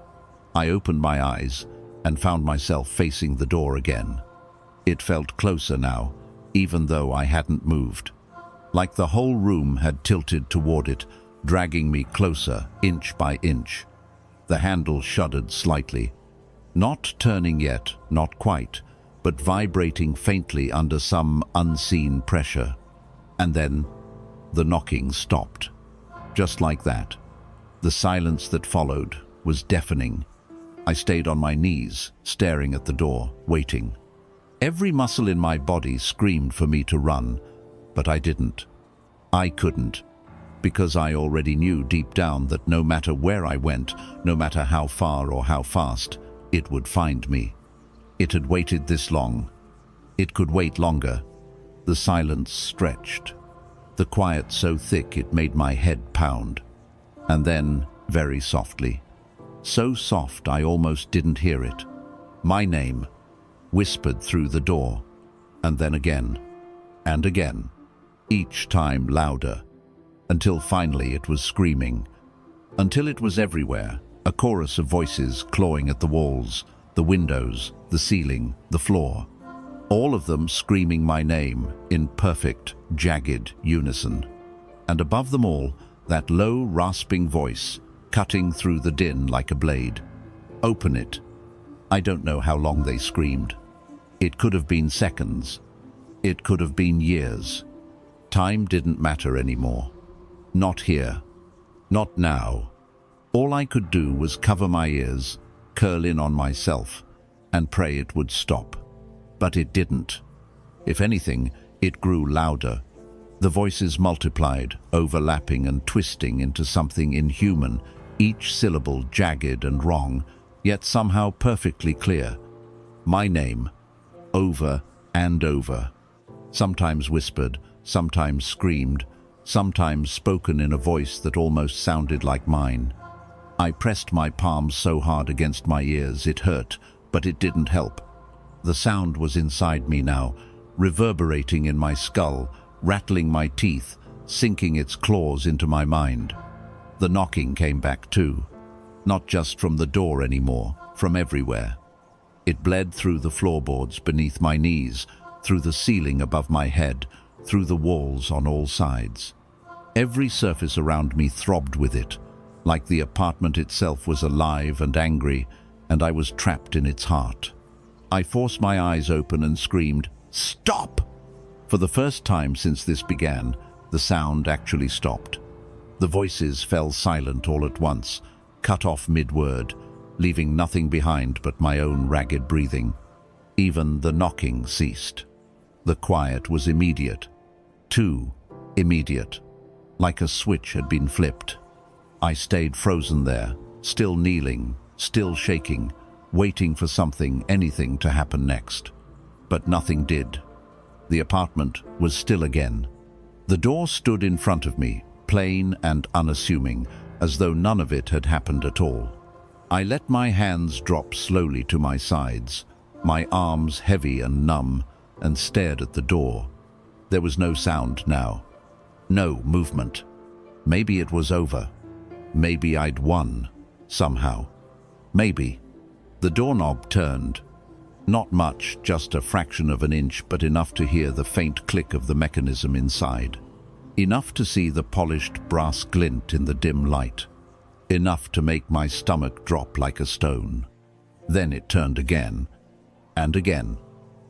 I opened my eyes and found myself facing the door again. It felt closer now, even though I hadn't moved. Like the whole room had tilted toward it, dragging me closer, inch by inch. The handle shuddered slightly. Not turning yet, not quite, but vibrating faintly under some unseen pressure. And then the knocking stopped. Just like that. The silence that followed was deafening. I stayed on my knees, staring at the door, waiting. Every muscle in my body screamed for me to run, but I didn't. I couldn't, because I already knew deep down that no matter where I went, no matter how far or how fast, it would find me. It had waited this long. It could wait longer. The silence stretched. The quiet so thick it made my head pound. And then, very softly, so soft I almost didn't hear it, my name, whispered through the door, and then again, and again, each time louder, until finally it was screaming, until it was everywhere, a chorus of voices clawing at the walls, the windows, the ceiling, the floor, all of them screaming my name in perfect, jagged unison. And above them all, that low, rasping voice, cutting through the din like a blade. Open it. I don't know how long they screamed. It could have been seconds. It could have been years. Time didn't matter anymore. Not here. Not now. All I could do was cover my ears, curl in on myself, and pray it would stop. But it didn't. If anything, it grew louder. The voices multiplied, overlapping and twisting into something inhuman, each syllable jagged and wrong, yet somehow perfectly clear. My name, over and over. Sometimes whispered, sometimes screamed, sometimes spoken in a voice that almost sounded like mine. I pressed my palms so hard against my ears it hurt, but it didn't help. The sound was inside me now, reverberating in my skull, rattling my teeth, sinking its claws into my mind. The knocking came back too, not just from the door anymore, from everywhere. It bled through the floorboards beneath my knees, through the ceiling above my head, through the walls on all sides. Every surface around me throbbed with it, like the apartment itself was alive and angry, and I was trapped in its heart. I forced my eyes open and screamed, "Stop!" For the first time since this began, the sound actually stopped. The voices fell silent all at once, cut off mid-word, leaving nothing behind but my own ragged breathing. Even the knocking ceased. The quiet was immediate, 2. Immediate. Like a switch had been flipped. I stayed frozen there, still kneeling, still shaking, waiting for something, anything to happen next. But nothing did. The apartment was still again. The door stood in front of me, plain and unassuming, as though none of it had happened at all. I let my hands drop slowly to my sides, my arms heavy and numb, and stared at the door. There was no sound now. No movement. Maybe it was over. Maybe I'd won, somehow. Maybe. The doorknob turned. Not much, just a fraction of an inch, but enough to hear the faint click of the mechanism inside. Enough to see the polished brass glint in the dim light. Enough to make my stomach drop like a stone. Then it turned again, and again,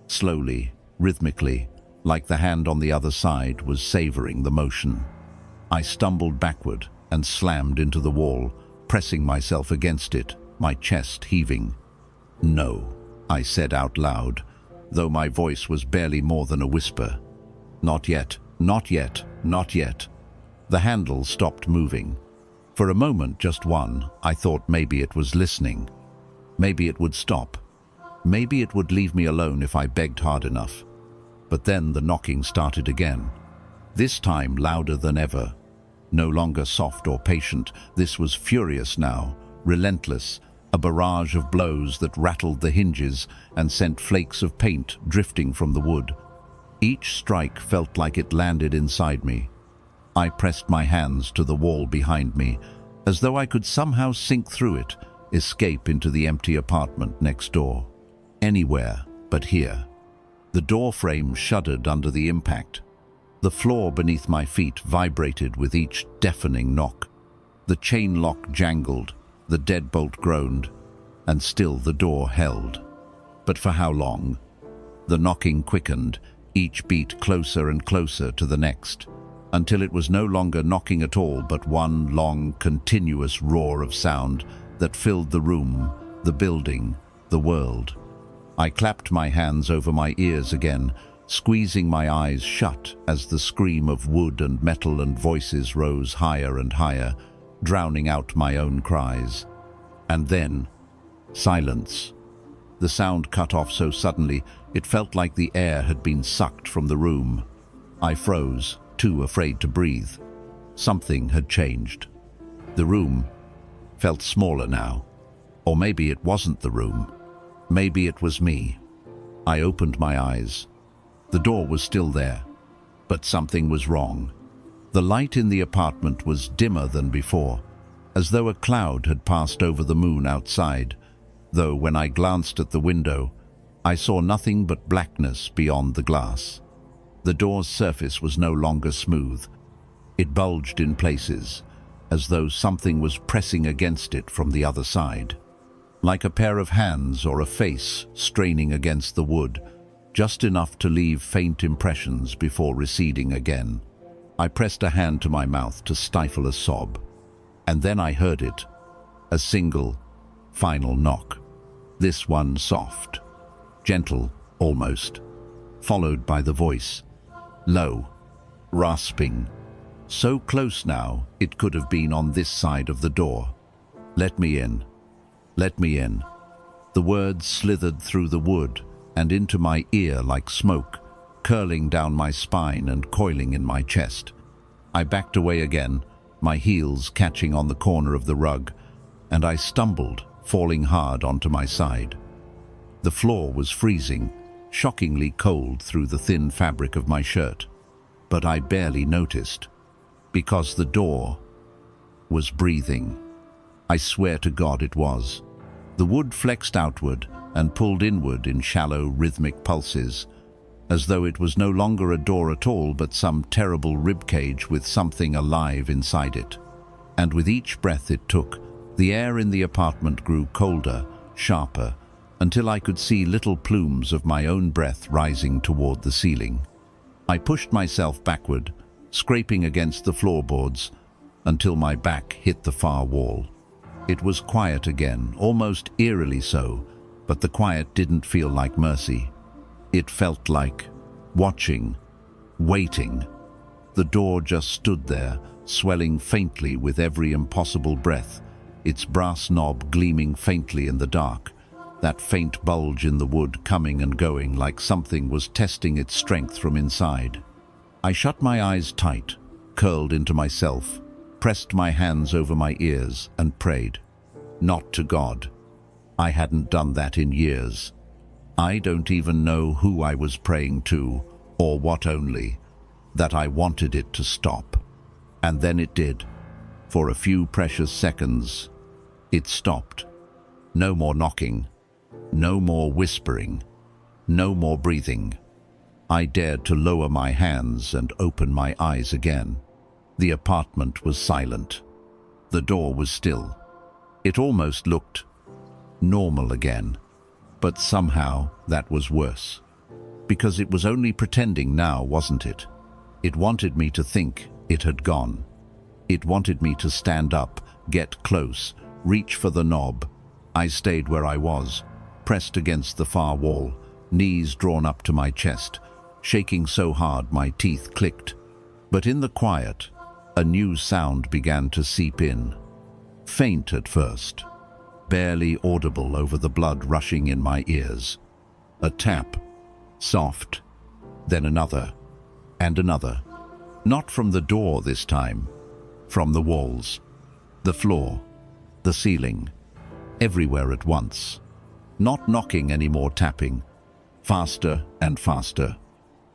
slowly, rhythmically, like the hand on the other side was savoring the motion. I stumbled backward and slammed into the wall, pressing myself against it, my chest heaving. "No," I said out loud, though my voice was barely more than a whisper. "Not yet, not yet, not yet." The handle stopped moving. For a moment, just one, I thought maybe it was listening. Maybe it would stop. Maybe it would leave me alone if I begged hard enough. But then the knocking started again. This time louder than ever. No longer soft or patient, this was furious now, relentless, a barrage of blows that rattled the hinges and sent flakes of paint drifting from the wood. Each strike felt like it landed inside me. I pressed my hands to the wall behind me, as though I could somehow sink through it, escape into the empty apartment next door. Anywhere but here. The door frame shuddered under the impact. The floor beneath my feet vibrated with each deafening knock. The chain lock jangled, the deadbolt groaned, and still the door held. But for how long? The knocking quickened, each beat closer and closer to the next, until it was no longer knocking at all, but one long, continuous roar of sound that filled the room, the building, the world. I clapped my hands over my ears again, squeezing my eyes shut as the scream of wood and metal and voices rose higher and higher, drowning out my own cries. And then, silence. The sound cut off so suddenly, it felt like the air had been sucked from the room. I froze, too afraid to breathe. Something had changed. The room felt smaller now. Or maybe it wasn't the room. Maybe it was me. I opened my eyes. The door was still there, but something was wrong. The light in the apartment was dimmer than before, as though a cloud had passed over the moon outside, though when I glanced at the window, I saw nothing but blackness beyond the glass. The door's surface was no longer smooth. It bulged in places, as though something was pressing against it from the other side. Like a pair of hands or a face straining against the wood, just enough to leave faint impressions before receding again. I pressed a hand to my mouth to stifle a sob, and then I heard it, a single, final knock. This one soft, gentle almost, followed by the voice, low, rasping, so close now it could have been on this side of the door. "Let me in. Let me in." The words slithered through the wood and into my ear like smoke, curling down my spine and coiling in my chest. I backed away again, my heels catching on the corner of the rug, and I stumbled, falling hard onto my side. The floor was freezing, shockingly cold through the thin fabric of my shirt, but I barely noticed, because the door was breathing. I swear to God it was. The wood flexed outward and pulled inward in shallow, rhythmic pulses, as though it was no longer a door at all, but some terrible ribcage with something alive inside it. And with each breath it took, the air in the apartment grew colder, sharper, until I could see little plumes of my own breath rising toward the ceiling. I pushed myself backward, scraping against the floorboards, until my back hit the far wall. It was quiet again, almost eerily so, but the quiet didn't feel like mercy. It felt like watching, waiting, The door just stood there, swelling faintly with every impossible breath, its brass knob gleaming faintly in the dark, that faint bulge in the wood coming and going like something was testing its strength from inside. I shut my eyes tight, curled into myself, pressed my hands over my ears and prayed. Not to God. I hadn't done that in years. I don't even know who I was praying to, or what only, that I wanted it to stop. And then it did. For a few precious seconds, it stopped. No more knocking, no more whispering, no more breathing. I dared to lower my hands and open my eyes again. The apartment was silent. The door was still. It almost looked normal again. But somehow that was worse. Because it was only pretending now, wasn't it? It wanted me to think it had gone. It wanted me to stand up, get close, reach for the knob. I stayed where I was, pressed against the far wall, knees drawn up to my chest, shaking so hard my teeth clicked. But in the quiet, a new sound began to seep in. Faint at first, barely audible over the blood rushing in my ears. A tap, soft, then another, and another. Not from the door this time, from the walls, the floor, the ceiling, everywhere at once. Not knocking anymore, tapping, faster and faster,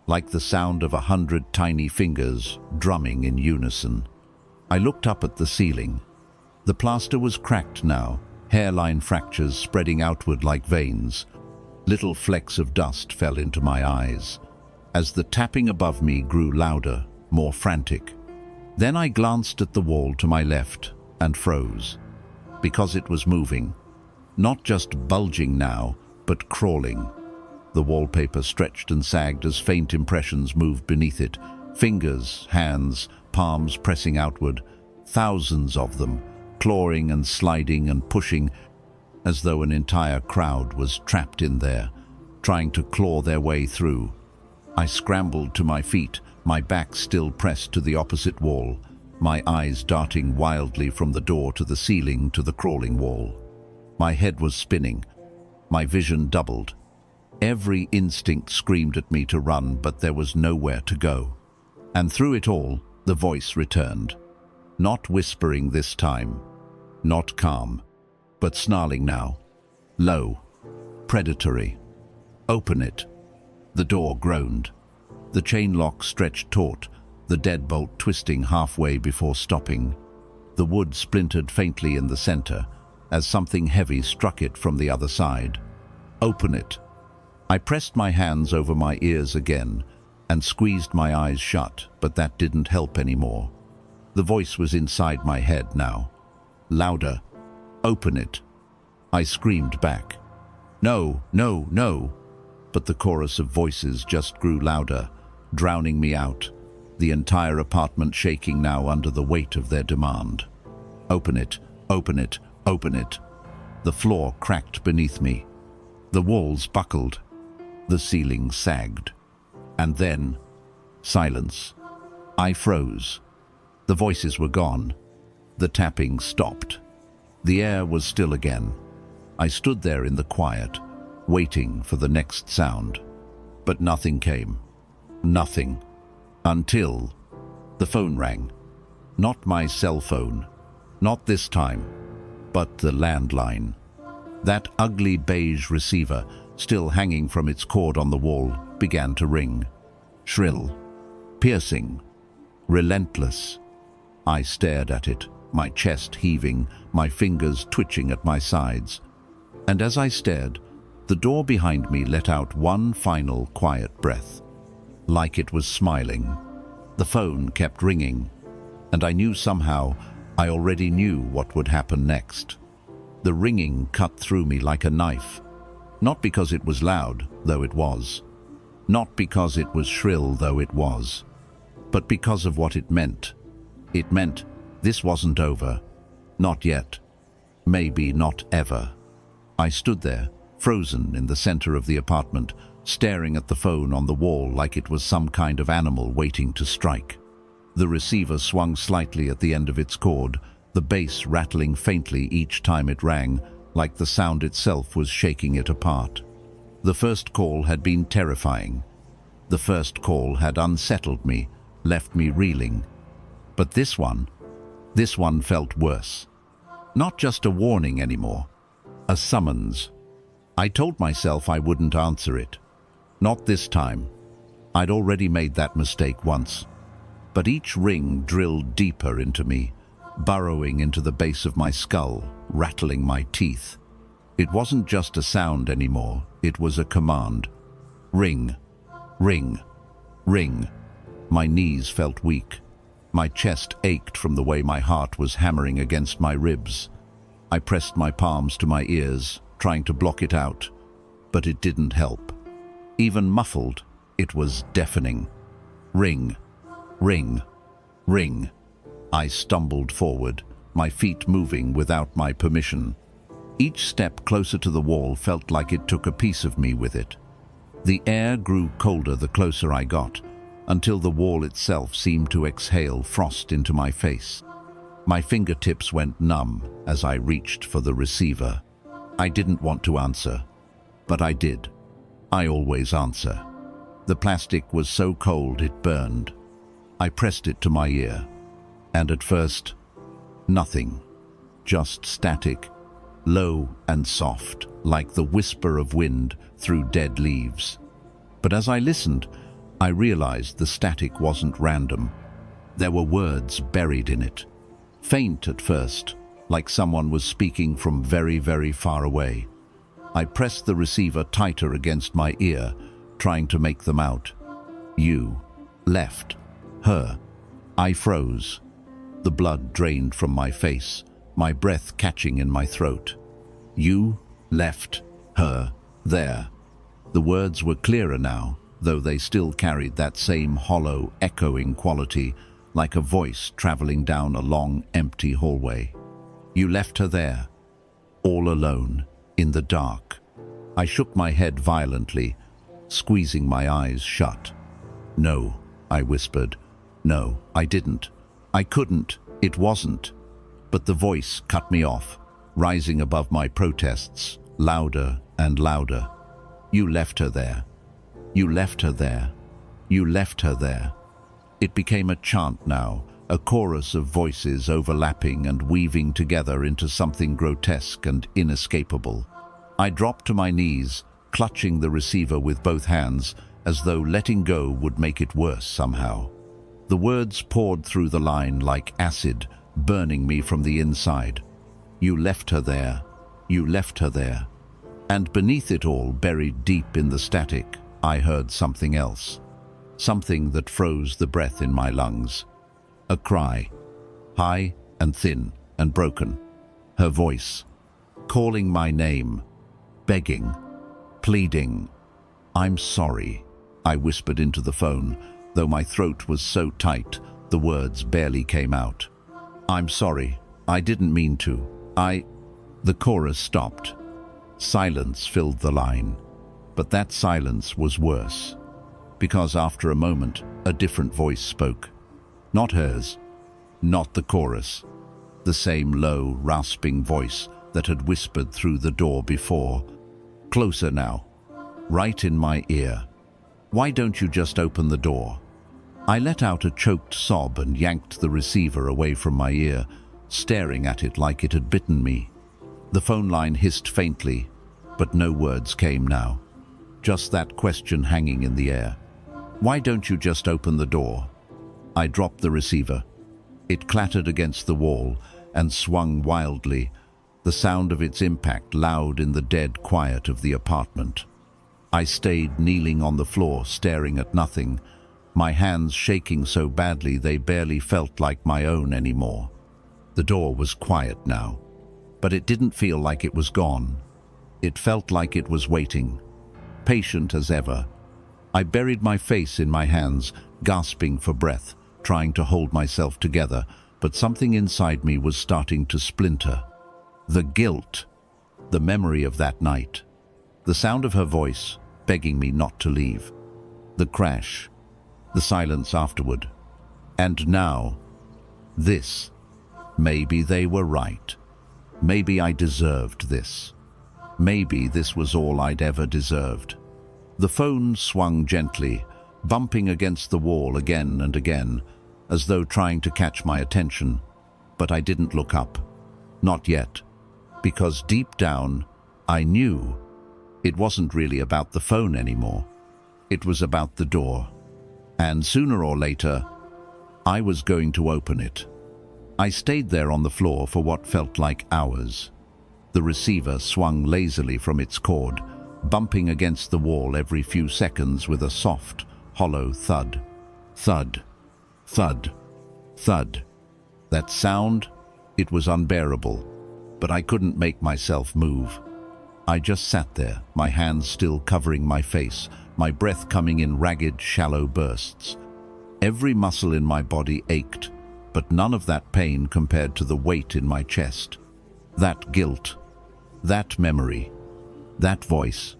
like the sound of 100 tiny fingers drumming in unison. I looked up at the ceiling. The plaster was cracked now, hairline fractures spreading outward like veins. Little flecks of dust fell into my eyes, as the tapping above me grew louder, more frantic. Then I glanced at the wall to my left and froze, because it was moving. Not just bulging now, but crawling. The wallpaper stretched and sagged as faint impressions moved beneath it. Fingers, hands, palms pressing outward, thousands of them, clawing and sliding and pushing, as though an entire crowd was trapped in there, trying to claw their way through. I scrambled to my feet, my back still pressed to the opposite wall, my eyes darting wildly from the door to the ceiling to the crawling wall. My head was spinning, my vision doubled. Every instinct screamed at me to run, but there was nowhere to go. And through it all, the voice returned. Not whispering this time, not calm, but snarling now. Low, predatory. Open it. The door groaned. The chain lock stretched taut, the deadbolt twisting halfway before stopping. The wood splintered faintly in the center, as something heavy struck it from the other side. Open it. I pressed my hands over my ears again and squeezed my eyes shut, but that didn't help anymore. The voice was inside my head now. Louder. Open it. I screamed back. No, no, no. But the chorus of voices just grew louder, drowning me out, the entire apartment shaking now under the weight of their demand. Open it, open it, open it. The floor cracked beneath me. The walls buckled. The ceiling sagged. And then, silence. I froze. The voices were gone. The tapping stopped. The air was still again. I stood there in the quiet, waiting for the next sound. But nothing came. Nothing. Until the phone rang. Not my cell phone. Not this time. But the landline. That ugly beige receiver, still hanging from its cord on the wall, began to ring. Shrill. Piercing. Relentless. I stared at it, my chest heaving, my fingers twitching at my sides. And as I stared, the door behind me let out one final quiet breath, like it was smiling. The phone kept ringing, and I knew somehow I already knew what would happen next. The ringing cut through me like a knife, not because it was loud, though it was, not because it was shrill, though it was, but because of what it meant. It meant this wasn't over, not yet, maybe not ever. I stood there, frozen in the center of the apartment, staring at the phone on the wall like it was some kind of animal waiting to strike. The receiver swung slightly at the end of its cord, the bass rattling faintly each time it rang, like the sound itself was shaking it apart. The first call had been terrifying. The first call had unsettled me, left me reeling. But this one felt worse. Not just a warning anymore, a summons. I told myself I wouldn't answer it. Not this time. I'd already made that mistake once. But each ring drilled deeper into me, burrowing into the base of my skull, rattling my teeth. It wasn't just a sound anymore, it was a command. Ring, ring, ring. My knees felt weak. My chest ached from the way my heart was hammering against my ribs. I pressed my palms to my ears, trying to block it out, but it didn't help. Even muffled, it was deafening. Ring, ring, ring. I stumbled forward, my feet moving without my permission. Each step closer to the wall felt like it took a piece of me with it. The air grew colder the closer I got, until the wall itself seemed to exhale frost into my face. My fingertips went numb as I reached for the receiver. I didn't want to answer, but I did. I always answer. The plastic was so cold it burned. I pressed it to my ear, and at first, nothing. Just static, low and soft, like the whisper of wind through dead leaves. But as I listened, I realized the static wasn't random. There were words buried in it. Faint at first, like someone was speaking from very, very far away. I pressed the receiver tighter against my ear, trying to make them out. You, left, her. I froze. The blood drained from my face, my breath catching in my throat. You, left, her, there. The words were clearer now, though they still carried that same hollow, echoing quality, like a voice traveling down a long, empty hallway. You left her there, all alone, in the dark. I shook my head violently, squeezing my eyes shut. No, I whispered. No, I didn't. I couldn't. It wasn't. But the voice cut me off, rising above my protests, louder and louder. You left her there. You left her there. You left her there. It became a chant now, a chorus of voices overlapping and weaving together into something grotesque and inescapable. I dropped to my knees, clutching the receiver with both hands, as though letting go would make it worse somehow. The words poured through the line like acid, burning me from the inside. You left her there. You left her there. And beneath it all, buried deep in the static, I heard something else. Something that froze the breath in my lungs. A cry, high and thin and broken. Her voice, calling my name, begging, pleading. I'm sorry, I whispered into the phone, though my throat was so tight, the words barely came out. I'm sorry, I didn't mean to. The chorus stopped. Silence filled the line. But that silence was worse, because after a moment, a different voice spoke. Not hers, not the chorus, the same low, rasping voice that had whispered through the door before. Closer now, right in my ear. Why don't you just open the door? I let out a choked sob and yanked the receiver away from my ear, staring at it like it had bitten me. The phone line hissed faintly, but no words came now. Just that question hanging in the air. Why don't you just open the door? I dropped the receiver. It clattered against the wall and swung wildly, the sound of its impact loud in the dead quiet of the apartment. I stayed kneeling on the floor, staring at nothing, my hands shaking so badly they barely felt like my own anymore. The door was quiet now, but it didn't feel like it was gone. It felt like it was waiting, patient as ever. I buried my face in my hands, gasping for breath, trying to hold myself together, but something inside me was starting to splinter. The guilt, the memory of that night, the sound of her voice begging me not to leave, the crash, the silence afterward. And now, this. Maybe they were right. Maybe I deserved this. Maybe this was all I'd ever deserved. The phone swung gently, bumping against the wall again and again, as though trying to catch my attention. But I didn't look up. Not yet. Because deep down, I knew it wasn't really about the phone anymore. It was about the door. And sooner or later, I was going to open it. I stayed there on the floor for what felt like hours. The receiver swung lazily from its cord, bumping against the wall every few seconds with a soft, hollow thud. Thud. Thud. Thud. That sound, it was unbearable, but I couldn't make myself move. I just sat there, my hands still covering my face, my breath coming in ragged, shallow bursts. Every muscle in my body ached, but none of that pain compared to the weight in my chest. That guilt, that memory, that voice,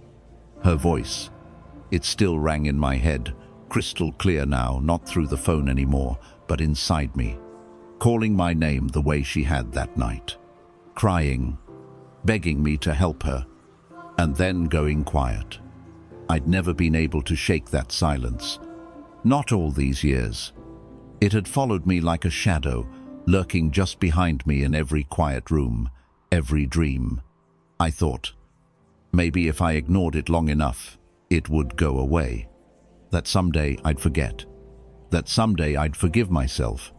her voice. It still rang in my head, crystal clear now, not through the phone anymore, but inside me, calling my name the way she had that night, crying, begging me to help her, and then going quiet. I'd never been able to shake that silence. Not all these years. It had followed me like a shadow, lurking just behind me in every quiet room, every dream. I thought, maybe if I ignored it long enough, it would go away. That someday I'd forget. That someday I'd forgive myself.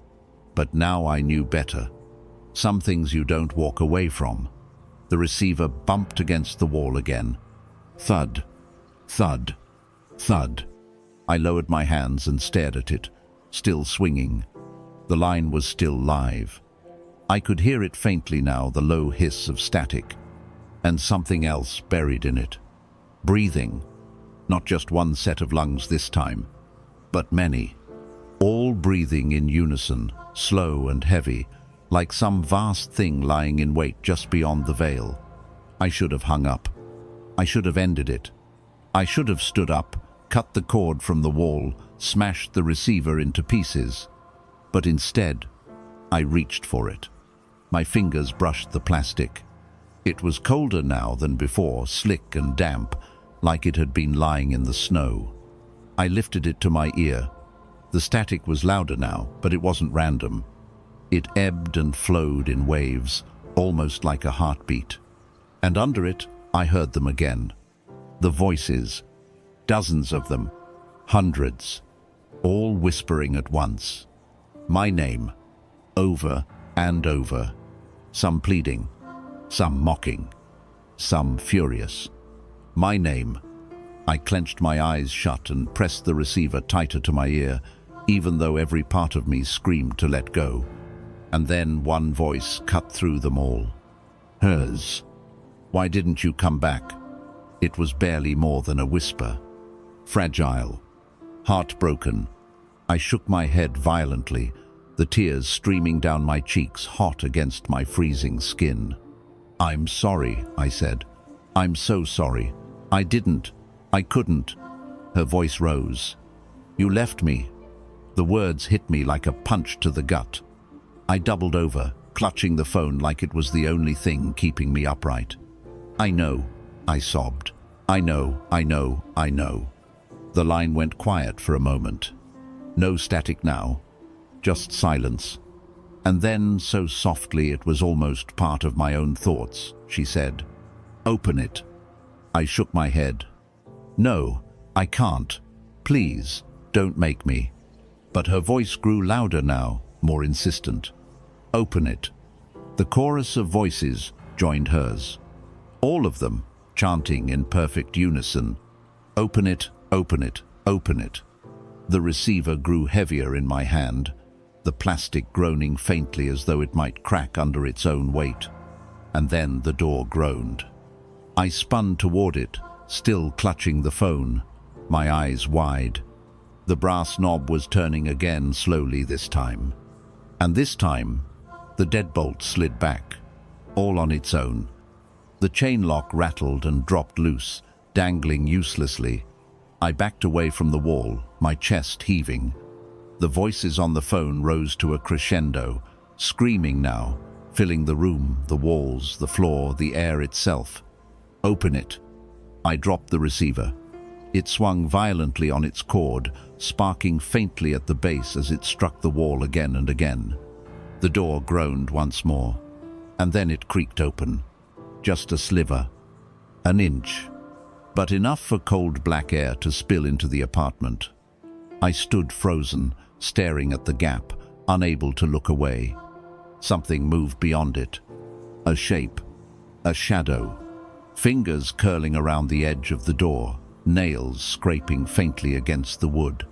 But now I knew better. Some things you don't walk away from. The receiver bumped against the wall again. Thud. Thud. Thud. I lowered my hands and stared at it, still swinging. The line was still live. I could hear it faintly now, the low hiss of static, and something else buried in it. Breathing. Not just one set of lungs this time, but many. All breathing in unison, slow and heavy, like some vast thing lying in wait just beyond the veil. I should have hung up. I should have ended it. I should have stood up, cut the cord from the wall, smashed the receiver into pieces. But instead, I reached for it. My fingers brushed the plastic. It was colder now than before, slick and damp, like it had been lying in the snow. I lifted it to my ear. The static was louder now, but it wasn't random. It ebbed and flowed in waves, almost like a heartbeat. And under it, I heard them again. The voices, dozens of them, hundreds, all whispering at once. My name, over and over, some pleading, some mocking, some furious. My name. I clenched my eyes shut and pressed the receiver tighter to my ear, even though every part of me screamed to let go. And then one voice cut through them all. Hers. Why didn't you come back? It was barely more than a whisper. Fragile. Heartbroken. I shook my head violently, the tears streaming down my cheeks hot against my freezing skin. I'm sorry, I said. I'm so sorry. I couldn't. Her voice rose. You left me. The words hit me like a punch to the gut. I doubled over, clutching the phone like it was the only thing keeping me upright. I know, I sobbed. I know. The line went quiet for a moment. No static now, just silence. And then, so softly it was almost part of my own thoughts, she said, "Open it." I shook my head. No, I can't. Please, don't make me. But her voice grew louder now, more insistent. Open it. The chorus of voices joined hers. All of them, chanting in perfect unison. Open it, open it, open it. The receiver grew heavier in my hand, the plastic groaning faintly as though it might crack under its own weight. And then the door groaned. I spun toward it, still clutching the phone, my eyes wide. The brass knob was turning again slowly this time. And this time, the deadbolt slid back, all on its own. The chain lock rattled and dropped loose, dangling uselessly. I backed away from the wall, my chest heaving. The voices on the phone rose to a crescendo, screaming now, filling the room, the walls, the floor, the air itself. "Open it." I dropped the receiver. It swung violently on its cord, sparking faintly at the base as it struck the wall again and again. The door groaned once more, and then it creaked open. Just a sliver, an inch, but enough for cold black air to spill into the apartment. I stood frozen, staring at the gap, unable to look away. Something moved beyond it. A shape, a shadow, fingers curling around the edge of the door, nails scraping faintly against the wood.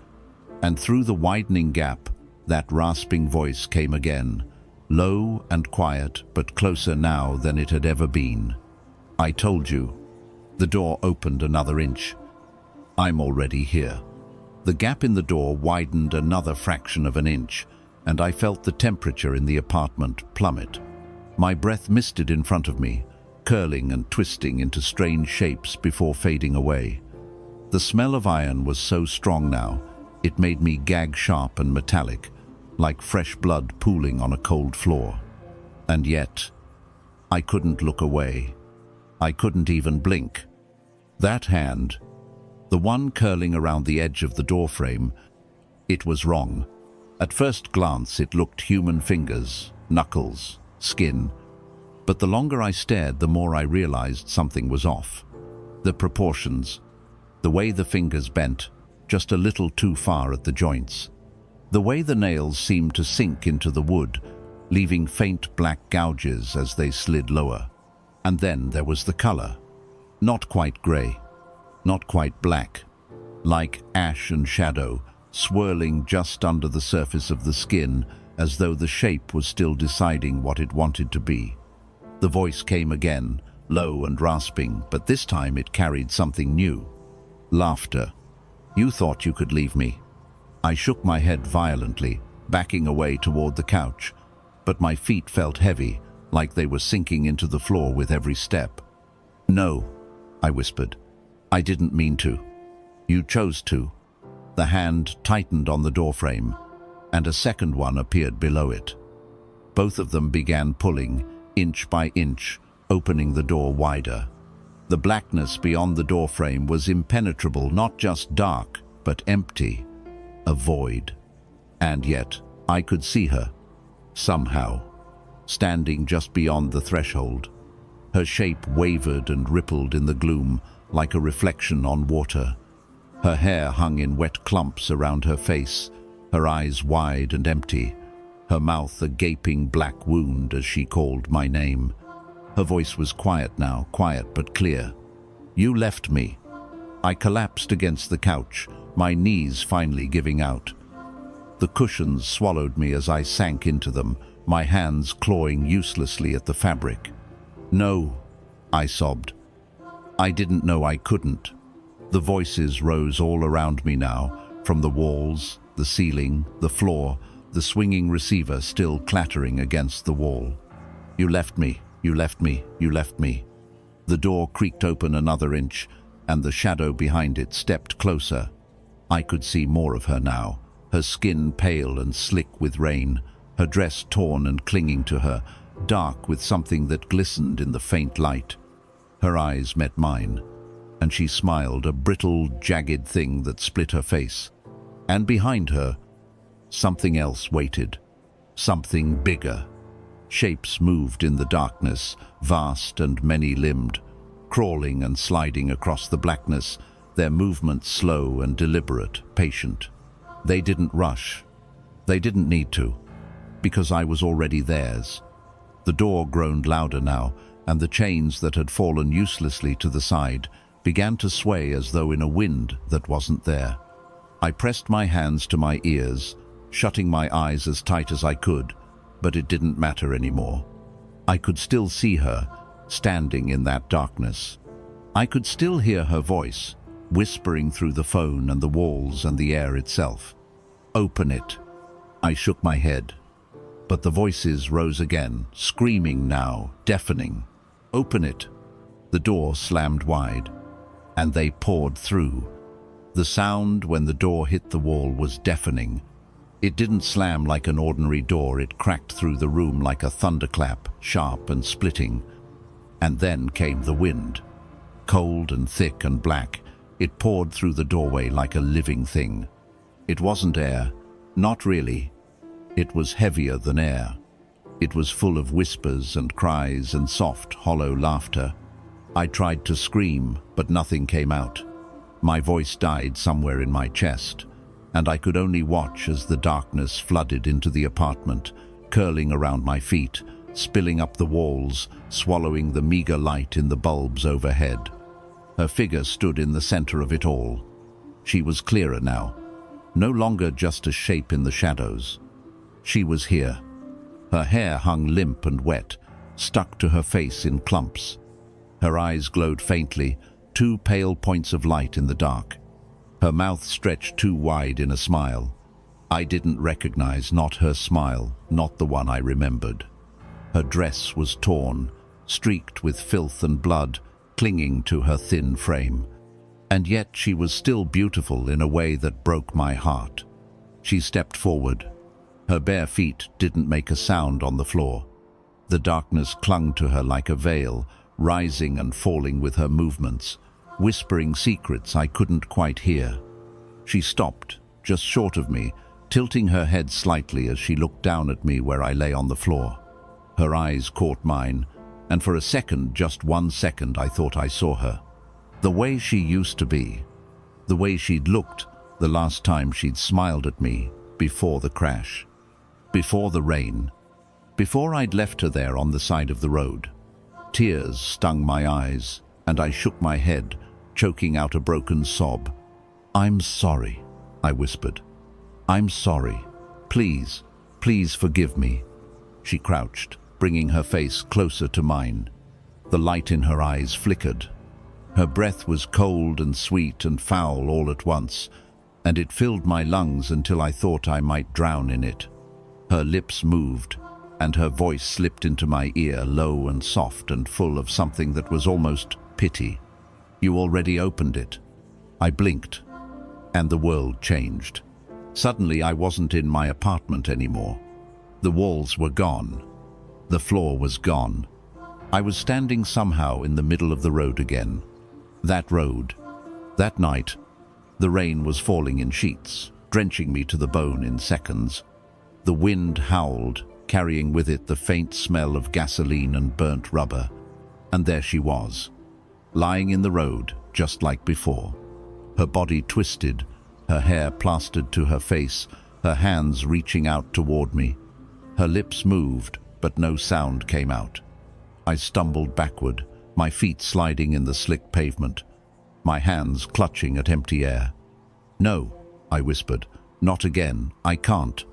And through the widening gap, that rasping voice came again, low and quiet, but closer now than it had ever been. "I told you." The door opened another inch. "I'm already here." The gap in the door widened another fraction of an inch, and I felt the temperature in the apartment plummet. My breath misted in front of me, curling and twisting into strange shapes before fading away. The smell of iron was so strong now, it made me gag sharp and metallic, like fresh blood pooling on a cold floor. And yet, I couldn't look away. I couldn't even blink. That hand, the one curling around the edge of the doorframe, it was wrong. At first glance, it looked human fingers, knuckles, skin. But the longer I stared, the more I realized something was off. The proportions, the way the fingers bent, just a little too far at the joints. The way the nails seemed to sink into the wood, leaving faint black gouges as they slid lower. And then there was the color. Not quite gray, not quite black. Like ash and shadow, swirling just under the surface of the skin, as though the shape was still deciding what it wanted to be. The voice came again, low and rasping, but this time it carried something new. Laughter. "You thought you could leave me." I shook my head violently, backing away toward the couch, but my feet felt heavy, like they were sinking into the floor with every step. "No," I whispered. "I didn't mean to. You chose to." The hand tightened on the doorframe, and a second one appeared below it. Both of them began pulling, inch by inch, opening the door wider. The blackness beyond the doorframe was impenetrable, not just dark, but empty, a void. And yet, I could see her, somehow, standing just beyond the threshold. Her shape wavered and rippled in the gloom, like a reflection on water. Her hair hung in wet clumps around her face, her eyes wide and empty, her mouth a gaping black wound as she called my name. Her voice was quiet now, quiet but clear. "You left me." I collapsed against the couch, my knees finally giving out. The cushions swallowed me as I sank into them, my hands clawing uselessly at the fabric. "No," I sobbed. I didn't know I couldn't. The voices rose all around me now, from the walls, the ceiling, the floor, the swinging receiver still clattering against the wall. "You left me. You left me, you left me." The door creaked open another inch, and the shadow behind it stepped closer. I could see more of her now, her skin pale and slick with rain, her dress torn and clinging to her, dark with something that glistened in the faint light. Her eyes met mine, and she smiled, a brittle, jagged thing that split her face. And behind her, something else waited, something bigger. Shapes moved in the darkness, vast and many-limbed, crawling and sliding across the blackness, their movements slow and deliberate, patient. They didn't rush. They didn't need to, because I was already theirs. The door groaned louder now, and the chains that had fallen uselessly to the side began to sway as though in a wind that wasn't there. I pressed my hands to my ears, shutting my eyes as tight as I could, but it didn't matter anymore. I could still see her, standing in that darkness. I could still hear her voice, whispering through the phone and the walls and the air itself. "Open it." I shook my head, but the voices rose again, screaming now, deafening. "Open it." The door slammed wide, and they poured through. The sound when the door hit the wall was deafening, It didn't slam like an ordinary door, it cracked through the room like a thunderclap, sharp and splitting. And then came the wind. Cold and thick and black, it poured through the doorway like a living thing. It wasn't air, not really. It was heavier than air. It was full of whispers and cries and soft, hollow laughter. I tried to scream, but nothing came out. My voice died somewhere in my chest, and I could only watch as the darkness flooded into the apartment, curling around my feet, spilling up the walls, swallowing the meager light in the bulbs overhead. Her figure stood in the center of it all. She was clearer now, no longer just a shape in the shadows. She was here. Her hair hung limp and wet, stuck to her face in clumps. Her eyes glowed faintly, two pale points of light in the dark. Her mouth stretched too wide in a smile. I didn't recognize, not her smile, not the one I remembered. Her dress was torn, streaked with filth and blood, clinging to her thin frame. And yet she was still beautiful in a way that broke my heart. She stepped forward. Her bare feet didn't make a sound on the floor. The darkness clung to her like a veil, rising and falling with her movements, whispering secrets I couldn't quite hear. She stopped, just short of me, tilting her head slightly as she looked down at me where I lay on the floor. Her eyes caught mine, and for a second, just 1 second, I thought I saw her. The way she used to be, the way she'd looked the last time she'd smiled at me, before the crash, before the rain, before I'd left her there on the side of the road. Tears stung my eyes, and I shook my head, choking out a broken sob. "I'm sorry," I whispered. "I'm sorry. Please, please forgive me." She crouched, bringing her face closer to mine. The light in her eyes flickered. Her breath was cold and sweet and foul all at once, and it filled my lungs until I thought I might drown in it. Her lips moved, and her voice slipped into my ear, low and soft and full of something that was almost pity. "You already opened it." I blinked, and the world changed. Suddenly I wasn't in my apartment anymore. The walls were gone. The floor was gone. I was standing somehow in the middle of the road again. That road. That night. The rain was falling in sheets, drenching me to the bone in seconds. The wind howled, carrying with it the faint smell of gasoline and burnt rubber. And there she was, lying in the road, just like before. Her body twisted, her hair plastered to her face, her hands reaching out toward me. Her lips moved, but no sound came out. I stumbled backward, my feet sliding in the slick pavement, my hands clutching at empty air. "No," I whispered, "not again, I can't."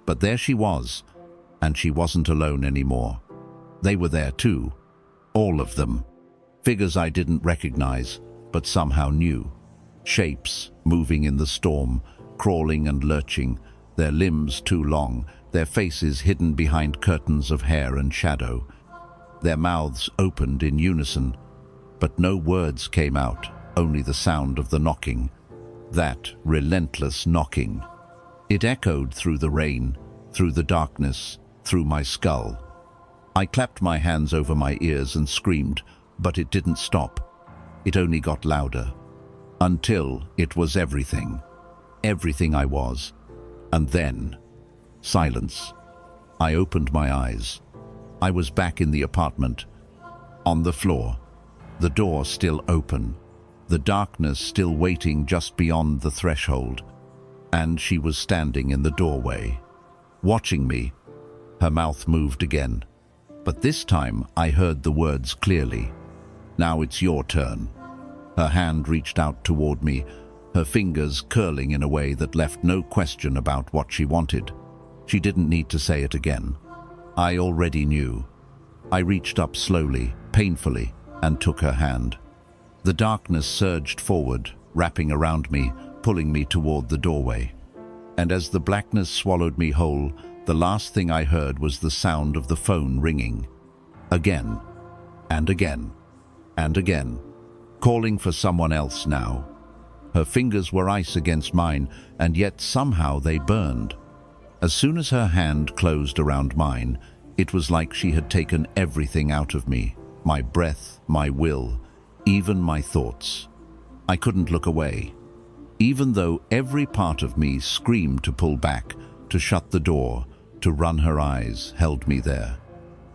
But there she was, and she wasn't alone anymore. They were there too, all of them. Figures I didn't recognize, but somehow knew. Shapes moving in the storm, crawling and lurching, their limbs too long, their faces hidden behind curtains of hair and shadow. Their mouths opened in unison, but no words came out, only the sound of the knocking. That relentless knocking. It echoed through the rain, through the darkness, through my skull. I clapped my hands over my ears and screamed, but it didn't stop. It only got louder. Until it was everything. Everything I was. And then, silence. I opened my eyes. I was back in the apartment, on the floor, the door still open, the darkness still waiting just beyond the threshold, and she was standing in the doorway, watching me. Her mouth moved again, but this time I heard the words clearly. "Now it's your turn." Her hand reached out toward me, her fingers curling in a way that left no question about what she wanted. She didn't need to say it again. I already knew. I reached up slowly, painfully, and took her hand. The darkness surged forward, wrapping around me, pulling me toward the doorway. And as the blackness swallowed me whole, the last thing I heard was the sound of the phone ringing. Again, and again, and again, calling for someone else now. Her fingers were ice against mine, and yet somehow they burned. As soon as her hand closed around mine, it was like she had taken everything out of me, my breath, my will, even my thoughts. I couldn't look away, even though every part of me screamed to pull back, to shut the door, to run. Her eyes held me there.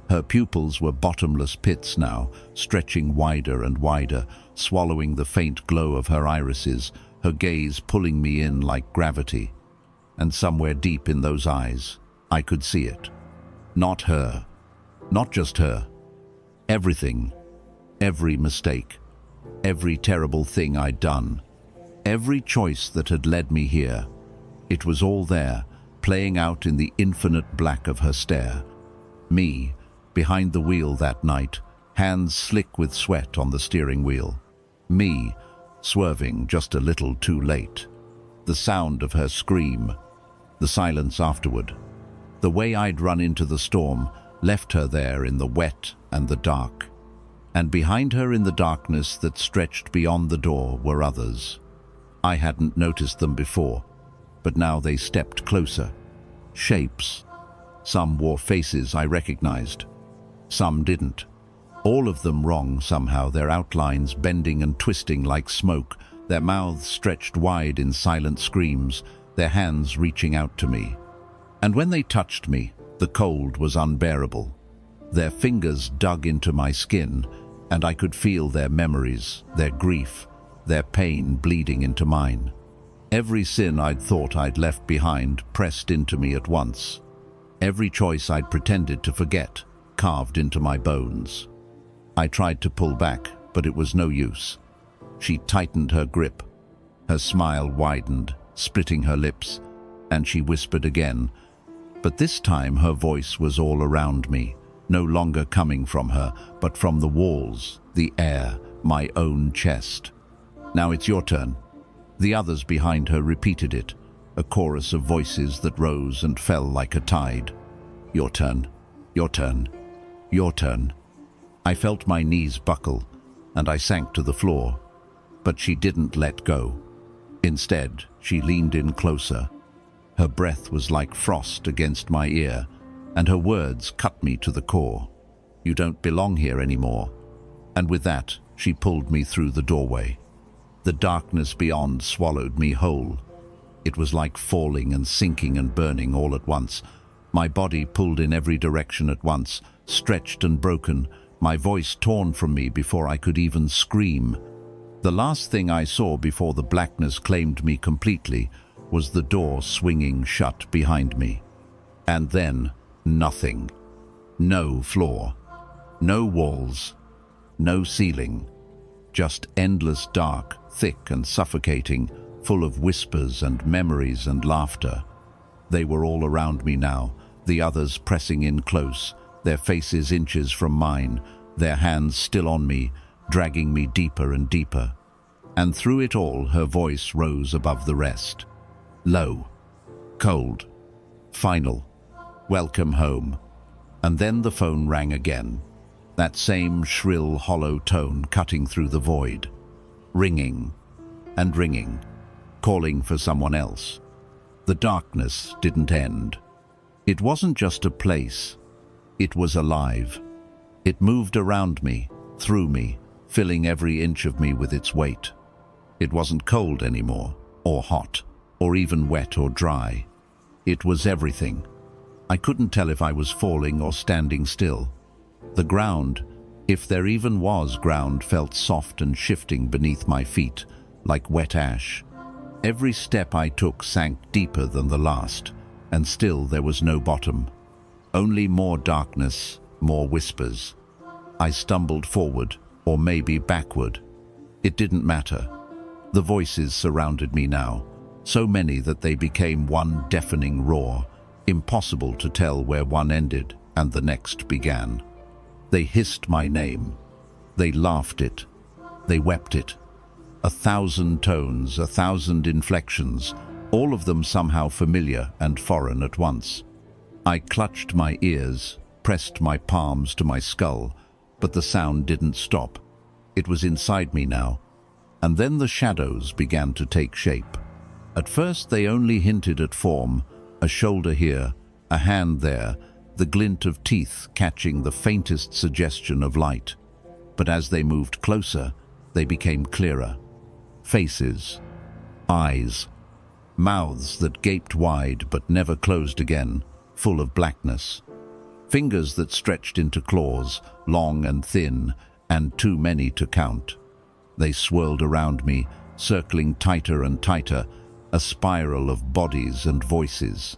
Her pupils were bottomless pits now, stretching wider and wider, swallowing the faint glow of her irises, her gaze pulling me in like gravity. And somewhere deep in those eyes, I could see it. Not her. Not just her. Everything. Every mistake. Every terrible thing I'd done. Every choice that had led me here. It was all there, playing out in the infinite black of her stare. Me, behind the wheel that night, hands slick with sweat on the steering wheel. Me, swerving just a little too late. The sound of her scream. The silence afterward. The way I'd run into the storm, left her there in the wet and the dark. And behind her in the darkness that stretched beyond the door were others. I hadn't noticed them before, but now they stepped closer. Shapes. Some wore faces I recognized. Some didn't. All of them wrong somehow, their outlines bending and twisting like smoke, their mouths stretched wide in silent screams, their hands reaching out to me. And when they touched me, the cold was unbearable. Their fingers dug into my skin, and I could feel their memories, their grief, their pain bleeding into mine. Every sin I'd thought I'd left behind pressed into me at once. Every choice I'd pretended to forget carved into my bones. I tried to pull back, but it was no use. She tightened her grip. Her smile widened, splitting her lips, and she whispered again. But this time her voice was all around me, no longer coming from her, but from the walls, the air, my own chest. Now it's your turn. The others behind her repeated it, a chorus of voices that rose and fell like a tide. Your turn, your turn, your turn. I felt my knees buckle, and I sank to the floor. But she didn't let go. Instead, she leaned in closer. Her breath was like frost against my ear, and her words cut me to the core. You don't belong here anymore. And with that, she pulled me through the doorway. The darkness beyond swallowed me whole. It was like falling and sinking and burning all at once. My body pulled in every direction at once, stretched and broken, my voice torn from me before I could even scream. The last thing I saw before the blackness claimed me completely was the door swinging shut behind me. And then, nothing. No floor. No walls. No ceiling. Just endless dark, thick and suffocating, full of whispers and memories and laughter. They were all around me now, the others pressing in close, their faces inches from mine, their hands still on me, dragging me deeper and deeper. And through it all, her voice rose above the rest. Low, cold, final, welcome home. And then the phone rang again, that same shrill, hollow tone cutting through the void, ringing and ringing, calling for someone else. The darkness didn't end. It wasn't just a place, it was alive. It moved around me, through me, filling every inch of me with its weight. It wasn't cold anymore, or hot, or even wet or dry. It was everything. I couldn't tell if I was falling or standing still. The ground, if there even was ground, felt soft and shifting beneath my feet, like wet ash. Every step I took sank deeper than the last, and still there was no bottom. Only more darkness, more whispers. I stumbled forward, or maybe backward. It didn't matter. The voices surrounded me now, so many that they became one deafening roar, impossible to tell where one ended and the next began. They hissed my name. They laughed it. They wept it. 1,000 tones, 1,000 inflections, all of them somehow familiar and foreign at once. I clutched my ears, pressed my palms to my skull, but the sound didn't stop. It was inside me now. And then the shadows began to take shape. At first they only hinted at form, a A shoulder here, a hand there, the glint of teeth catching the faintest suggestion of light. But as they moved closer, they became clearer. Faces, eyes, mouths that gaped wide but never closed again, full of blackness. Fingers that stretched into claws, long and thin, and too many to count. They swirled around me, circling tighter and tighter, a spiral of bodies and voices.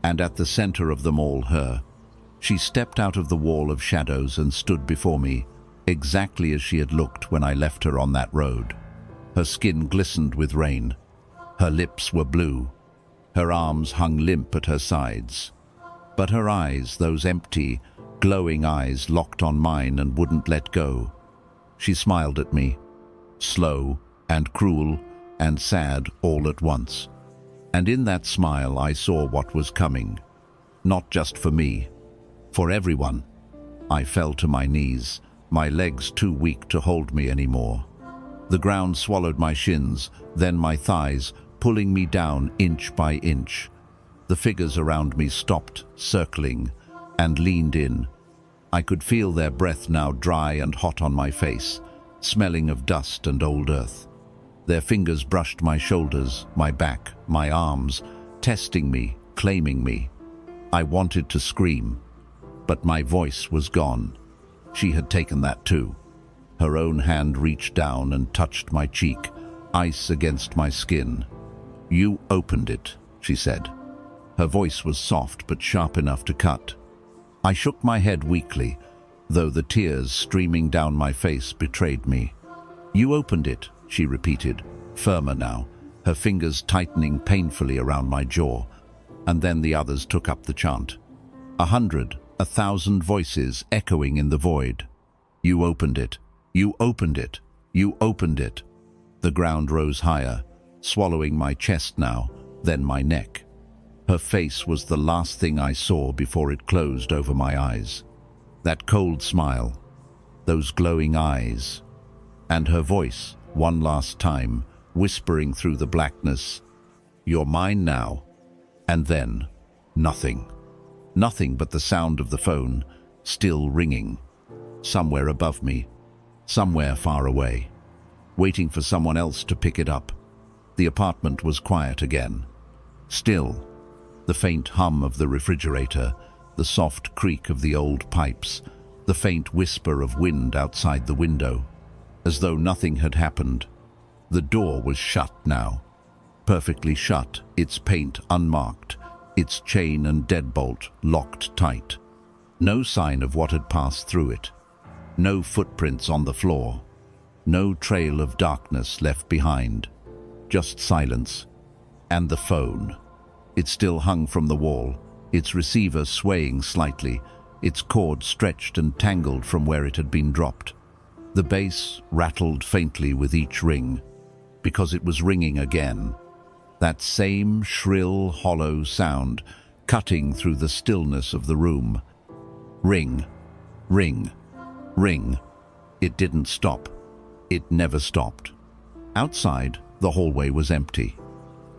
And at the center of them all, her. She stepped out of the wall of shadows and stood before me, exactly as she had looked when I left her on that road. Her skin glistened with rain. Her lips were blue. Her arms hung limp at her sides. But her eyes, those empty, glowing eyes, locked on mine and wouldn't let go. She smiled at me, slow and cruel and sad all at once. And in that smile I saw what was coming. Not just for me, for everyone. I fell to my knees, my legs too weak to hold me anymore. The ground swallowed my shins, then my thighs, pulling me down inch by inch. The figures around me stopped, circling, and leaned in. I could feel their breath now dry and hot on my face, smelling of dust and old earth. Their fingers brushed my shoulders, my back, my arms, testing me, claiming me. I wanted to scream, but my voice was gone. She had taken that too. Her own hand reached down and touched my cheek, ice against my skin. "You opened it," she said. Her voice was soft but sharp enough to cut. I shook my head weakly, though the tears streaming down my face betrayed me. "You opened it," she repeated, firmer now, her fingers tightening painfully around my jaw. And then the others took up the chant. 100, 1,000 voices echoing in the void. "You opened it. You opened it. You opened it." The ground rose higher, swallowing my chest now, then my neck. Her face was the last thing I saw before it closed over my eyes. That cold smile, those glowing eyes, and her voice, one last time, whispering through the blackness, "You're mine now." And then, nothing. Nothing but the sound of the phone, still ringing. Somewhere above me, somewhere far away, waiting for someone else to pick it up. The apartment was quiet again. Still, the faint hum of the refrigerator, the soft creak of the old pipes, the faint whisper of wind outside the window, as though nothing had happened. The door was shut now, perfectly shut, its paint unmarked, its chain and deadbolt locked tight. No sign of what had passed through it. No footprints on the floor. No trail of darkness left behind. Just silence. And the phone. It still hung from the wall, its receiver swaying slightly, its cord stretched and tangled from where it had been dropped. The bass rattled faintly with each ring, because it was ringing again. That same shrill, hollow sound, cutting through the stillness of the room. Ring, ring, ring. It didn't stop. It never stopped. Outside, the hallway was empty.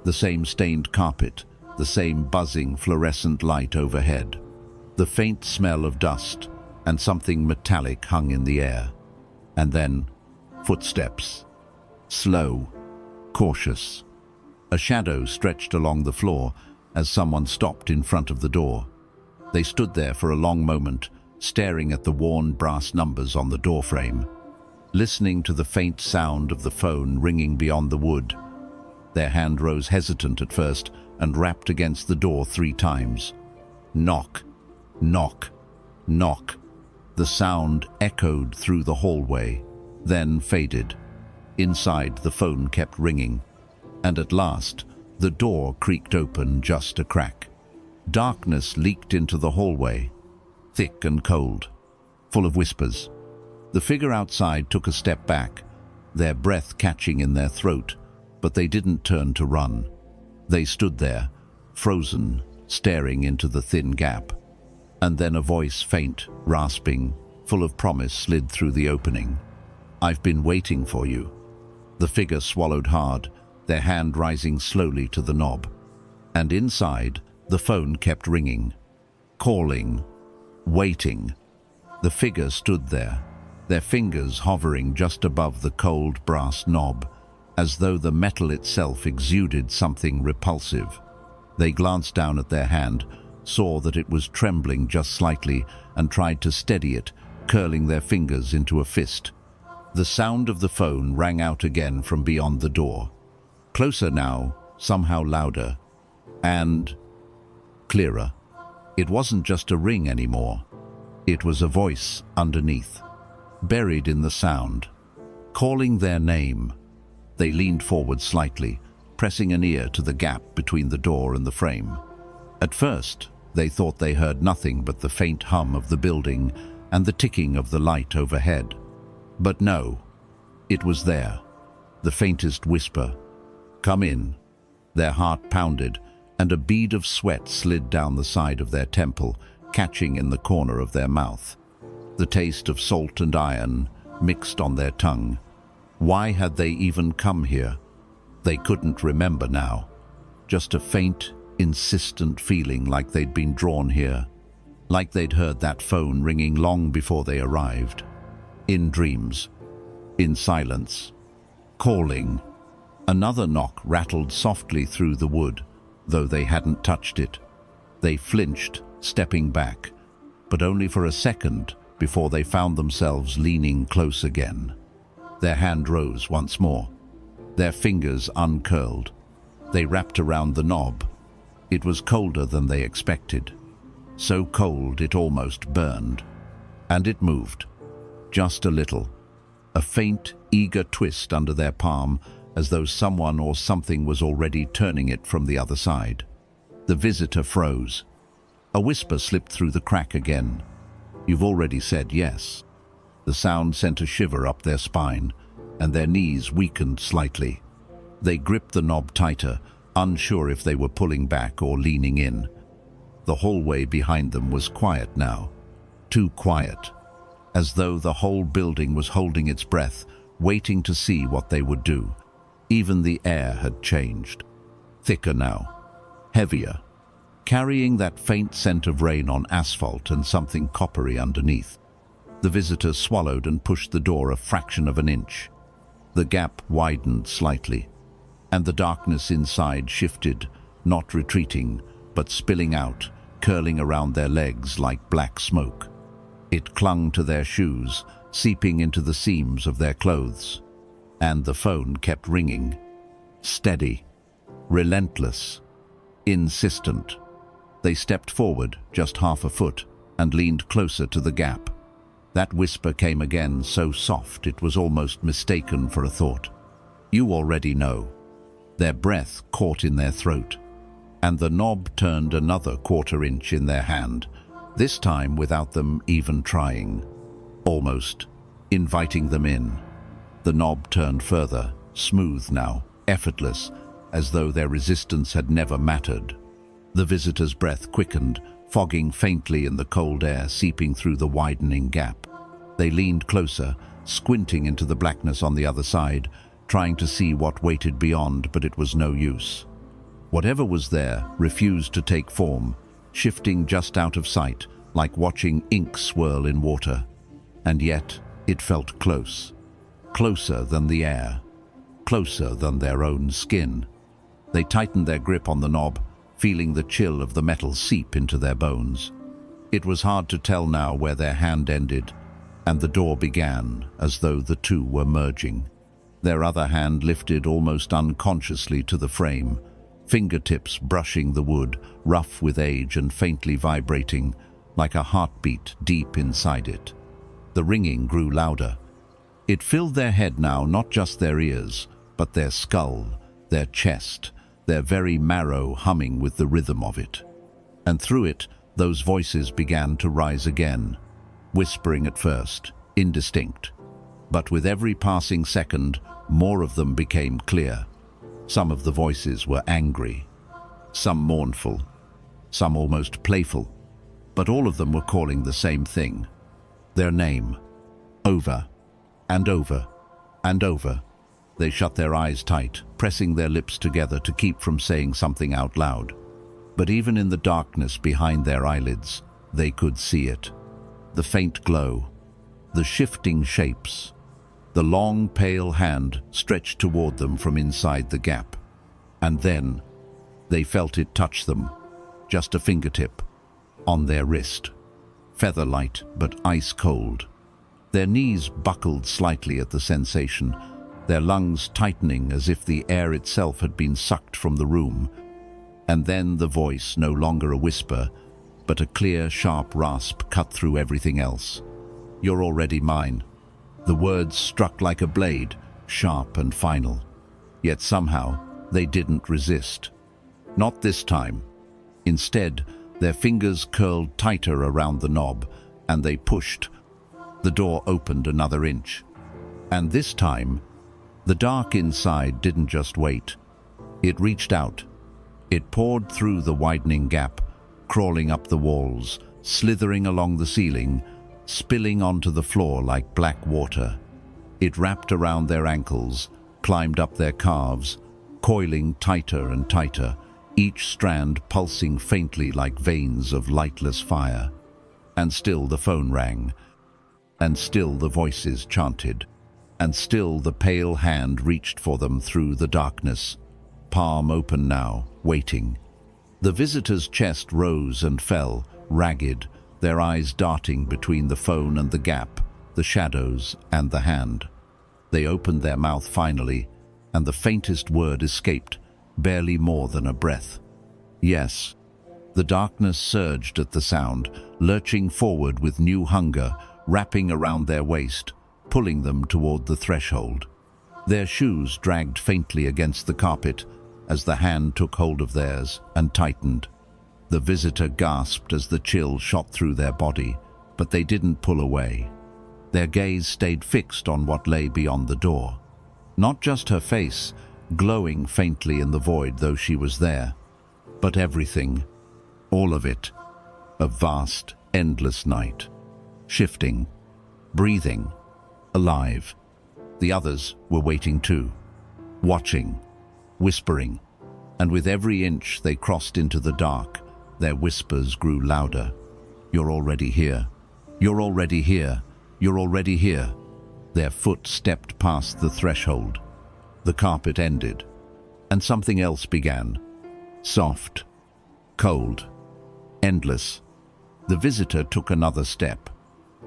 The same stained carpet, the same buzzing fluorescent light overhead. The faint smell of dust and something metallic hung in the air. And then, footsteps. Slow, cautious. A shadow stretched along the floor as someone stopped in front of the door. They stood there for a long moment, staring at the worn brass numbers on the doorframe, listening to the faint sound of the phone ringing beyond the wood. Their hand rose hesitant at first and rapped against the door 3 times. Knock, knock, knock. The sound echoed through the hallway, then faded. Inside, the phone kept ringing, and at last, the door creaked open just a crack. Darkness leaked into the hallway, thick and cold, full of whispers. The figure outside took a step back, their breath catching in their throat, but they didn't turn to run. They stood there, frozen, staring into the thin gap. And then a voice, faint, rasping, full of promise, slid through the opening. "I've been waiting for you." The figure swallowed hard, their hand rising slowly to the knob. And inside, The phone kept ringing, calling, waiting. The figure stood there, their fingers hovering just above the cold brass knob, as though the metal itself exuded something repulsive. They glanced down at their hand, saw that it was trembling just slightly, and tried to steady it, curling their fingers into a fist. The sound of the phone rang out again from beyond the door. Closer now, somehow louder, and clearer. It wasn't just a ring anymore. It was a voice underneath, buried in the sound, calling their name. They leaned forward slightly, pressing an ear to the gap between the door and the frame. At first, they thought they heard nothing but the faint hum of the building and the ticking of the light overhead. But no, it was there, the faintest whisper. "Come in." Their heart pounded, and a bead of sweat slid down the side of their temple, catching in the corner of their mouth. The taste of salt and iron mixed on their tongue. Why had they even come here? They couldn't remember now. Just a faint, insistent feeling like they'd been drawn here, like they'd heard that phone ringing long before they arrived. In dreams, in silence, calling. Another knock rattled softly through the wood, though they hadn't touched it. They flinched, stepping back, but only for a second before they found themselves leaning close again. Their hand rose once more, their fingers uncurled. They wrapped around the knob. It was colder than they expected, so cold it almost burned. And it moved, just a little, a faint, eager twist under their palm, as though someone or something was already turning it from the other side. The visitor froze. A whisper slipped through the crack again. "You've already said yes." The sound sent a shiver up their spine, and their knees weakened slightly. They gripped the knob tighter, unsure if they were pulling back or leaning in. The hallway behind them was quiet now, too quiet, as though the whole building was holding its breath, waiting to see what they would do. Even the air had changed. Thicker now, heavier, carrying that faint scent of rain on asphalt and something coppery underneath. The visitors swallowed and pushed the door a fraction of an inch. The gap widened slightly, and the darkness inside shifted, not retreating, but spilling out, curling around their legs like black smoke. It clung to their shoes, seeping into the seams of their clothes. And the phone kept ringing. Steady, relentless, insistent. They stepped forward just half a foot and leaned closer to the gap. That whisper came again, so soft it was almost mistaken for a thought. "You already know." Their breath caught in their throat, and the knob turned another quarter inch in their hand, this time without them even trying, almost inviting them in. The knob turned further, smooth now, effortless, as though their resistance had never mattered. The visitor's breath quickened, fogging faintly in the cold air seeping through the widening gap. They leaned closer, squinting into the blackness on the other side, trying to see what waited beyond, but it was no use. Whatever was there refused to take form, shifting just out of sight, like watching ink swirl in water. And yet, it felt close. Closer than the air, closer than their own skin. They tightened their grip on the knob, feeling the chill of the metal seep into their bones. It was hard to tell now where their hand ended, and the door began, as though the two were merging. Their other hand lifted almost unconsciously to the frame, fingertips brushing the wood, rough with age and faintly vibrating, like a heartbeat deep inside it. The ringing grew louder. It filled their head now, not just their ears, but their skull, their chest, their very marrow humming with the rhythm of it. And through it, those voices began to rise again, whispering at first, indistinct. But with every passing second, more of them became clear. Some of the voices were angry, some mournful, some almost playful, but all of them were calling the same thing. Their name, over and over and over. They shut their eyes tight, pressing their lips together to keep from saying something out loud. But even in the darkness behind their eyelids, they could see it. The faint glow, the shifting shapes, the long pale hand stretched toward them from inside the gap. And then they felt it touch them, just a fingertip, on their wrist. Feather-light but ice-cold. Their knees buckled slightly at the sensation, their lungs tightening as if the air itself had been sucked from the room. And then the voice, no longer a whisper, but a clear, sharp rasp cut through everything else. "You're already mine." The words struck like a blade, sharp and final. Yet somehow they didn't resist. Not this time. Instead, their fingers curled tighter around the knob, and they pushed. The door opened another inch. And this time, the dark inside didn't just wait. It reached out. It poured through the widening gap, crawling up the walls, slithering along the ceiling, spilling onto the floor like black water. It wrapped around their ankles, climbed up their calves, coiling tighter and tighter, each strand pulsing faintly like veins of lightless fire. And still the phone rang, and still the voices chanted, and still the pale hand reached for them through the darkness, palm open now, waiting. The visitor's chest rose and fell, ragged, their eyes darting between the phone and the gap, the shadows and the hand. They opened their mouth finally, and the faintest word escaped, barely more than a breath. Yes. The darkness surged at the sound, lurching forward with new hunger, wrapping around their waist, pulling them toward the threshold. Their shoes dragged faintly against the carpet as the hand took hold of theirs and tightened. The visitor gasped as the chill shot through their body, but they didn't pull away. Their gaze stayed fixed on what lay beyond the door. Not just her face, glowing faintly in the void though she was there, but everything, all of it, a vast, endless night, shifting, breathing, alive. The others were waiting too, watching, whispering, and with every inch they crossed into the dark, their whispers grew louder. "You're already here. You're already here. You're already here." Their foot stepped past the threshold. The carpet ended, and something else began. Soft, cold, endless. The visitor took another step,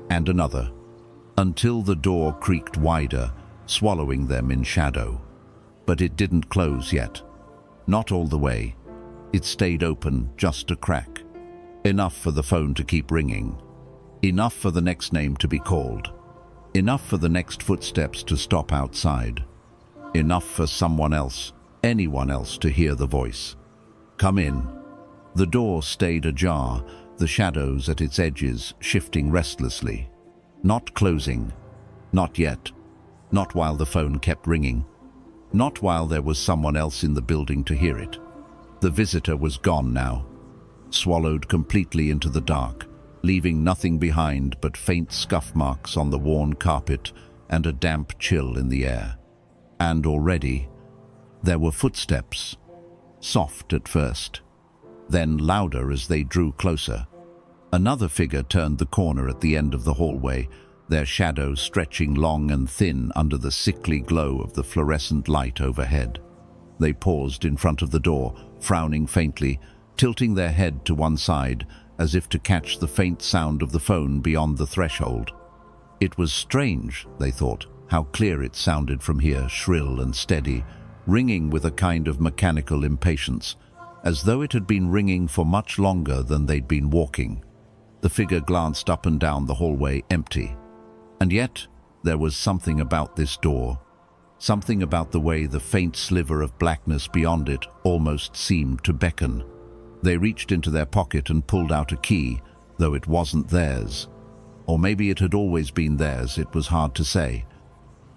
and another, until the door creaked wider, swallowing them in shadow. But it didn't close yet. Not all the way. It stayed open just a crack. Enough for the phone to keep ringing. Enough for the next name to be called. Enough for the next footsteps to stop outside. Enough for someone else, anyone else, to hear the voice. "Come in." The door stayed ajar, the shadows at its edges shifting restlessly. Not closing. Not yet. Not while the phone kept ringing. Not while there was someone else in the building to hear it. The visitor was gone now, swallowed completely into the dark, leaving nothing behind but faint scuff marks on the worn carpet and a damp chill in the air. And already, there were footsteps, soft at first, then louder as they drew closer. Another figure turned the corner at the end of the hallway, their shadow stretching long and thin under the sickly glow of the fluorescent light overhead. They paused in front of the door, frowning faintly, tilting their head to one side, as if to catch the faint sound of the phone beyond the threshold. It was strange, they thought, how clear it sounded from here, shrill and steady, ringing with a kind of mechanical impatience, as though it had been ringing for much longer than they'd been walking. The figure glanced up and down the hallway, empty. And yet, there was something about this door, something about the way the faint sliver of blackness beyond it almost seemed to beckon. They reached into their pocket and pulled out a key, though it wasn't theirs. Or maybe it had always been theirs, it was hard to say.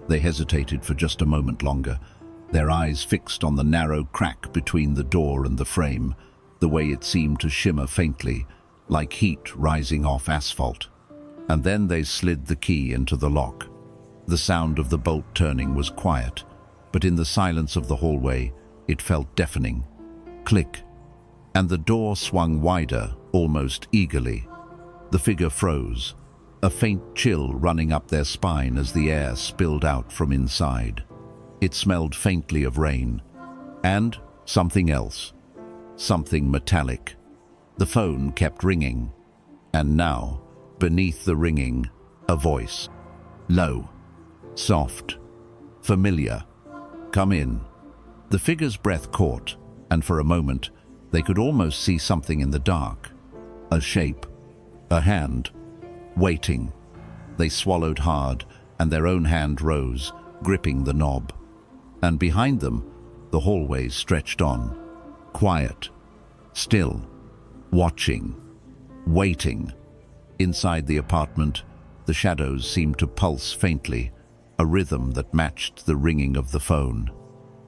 They hesitated for just a moment longer, their eyes fixed on the narrow crack between the door and the frame, the way it seemed to shimmer faintly, like heat rising off asphalt. And then they slid the key into the lock. The sound of the bolt turning was quiet, but in the silence of the hallway, it felt deafening. Click, and the door swung wider, almost eagerly. The figure froze, a faint chill running up their spine as the air spilled out from inside. It smelled faintly of rain, and something else, something metallic. The phone kept ringing, and now, beneath the ringing, a voice. Low, soft, familiar. Come in. The figure's breath caught, and for a moment, they could almost see something in the dark. A shape, a hand, waiting. They swallowed hard, and their own hand rose, gripping the knob. And behind them, the hallway stretched on, quiet, still, watching, waiting. Inside the apartment, the shadows seemed to pulse faintly, a rhythm that matched the ringing of the phone.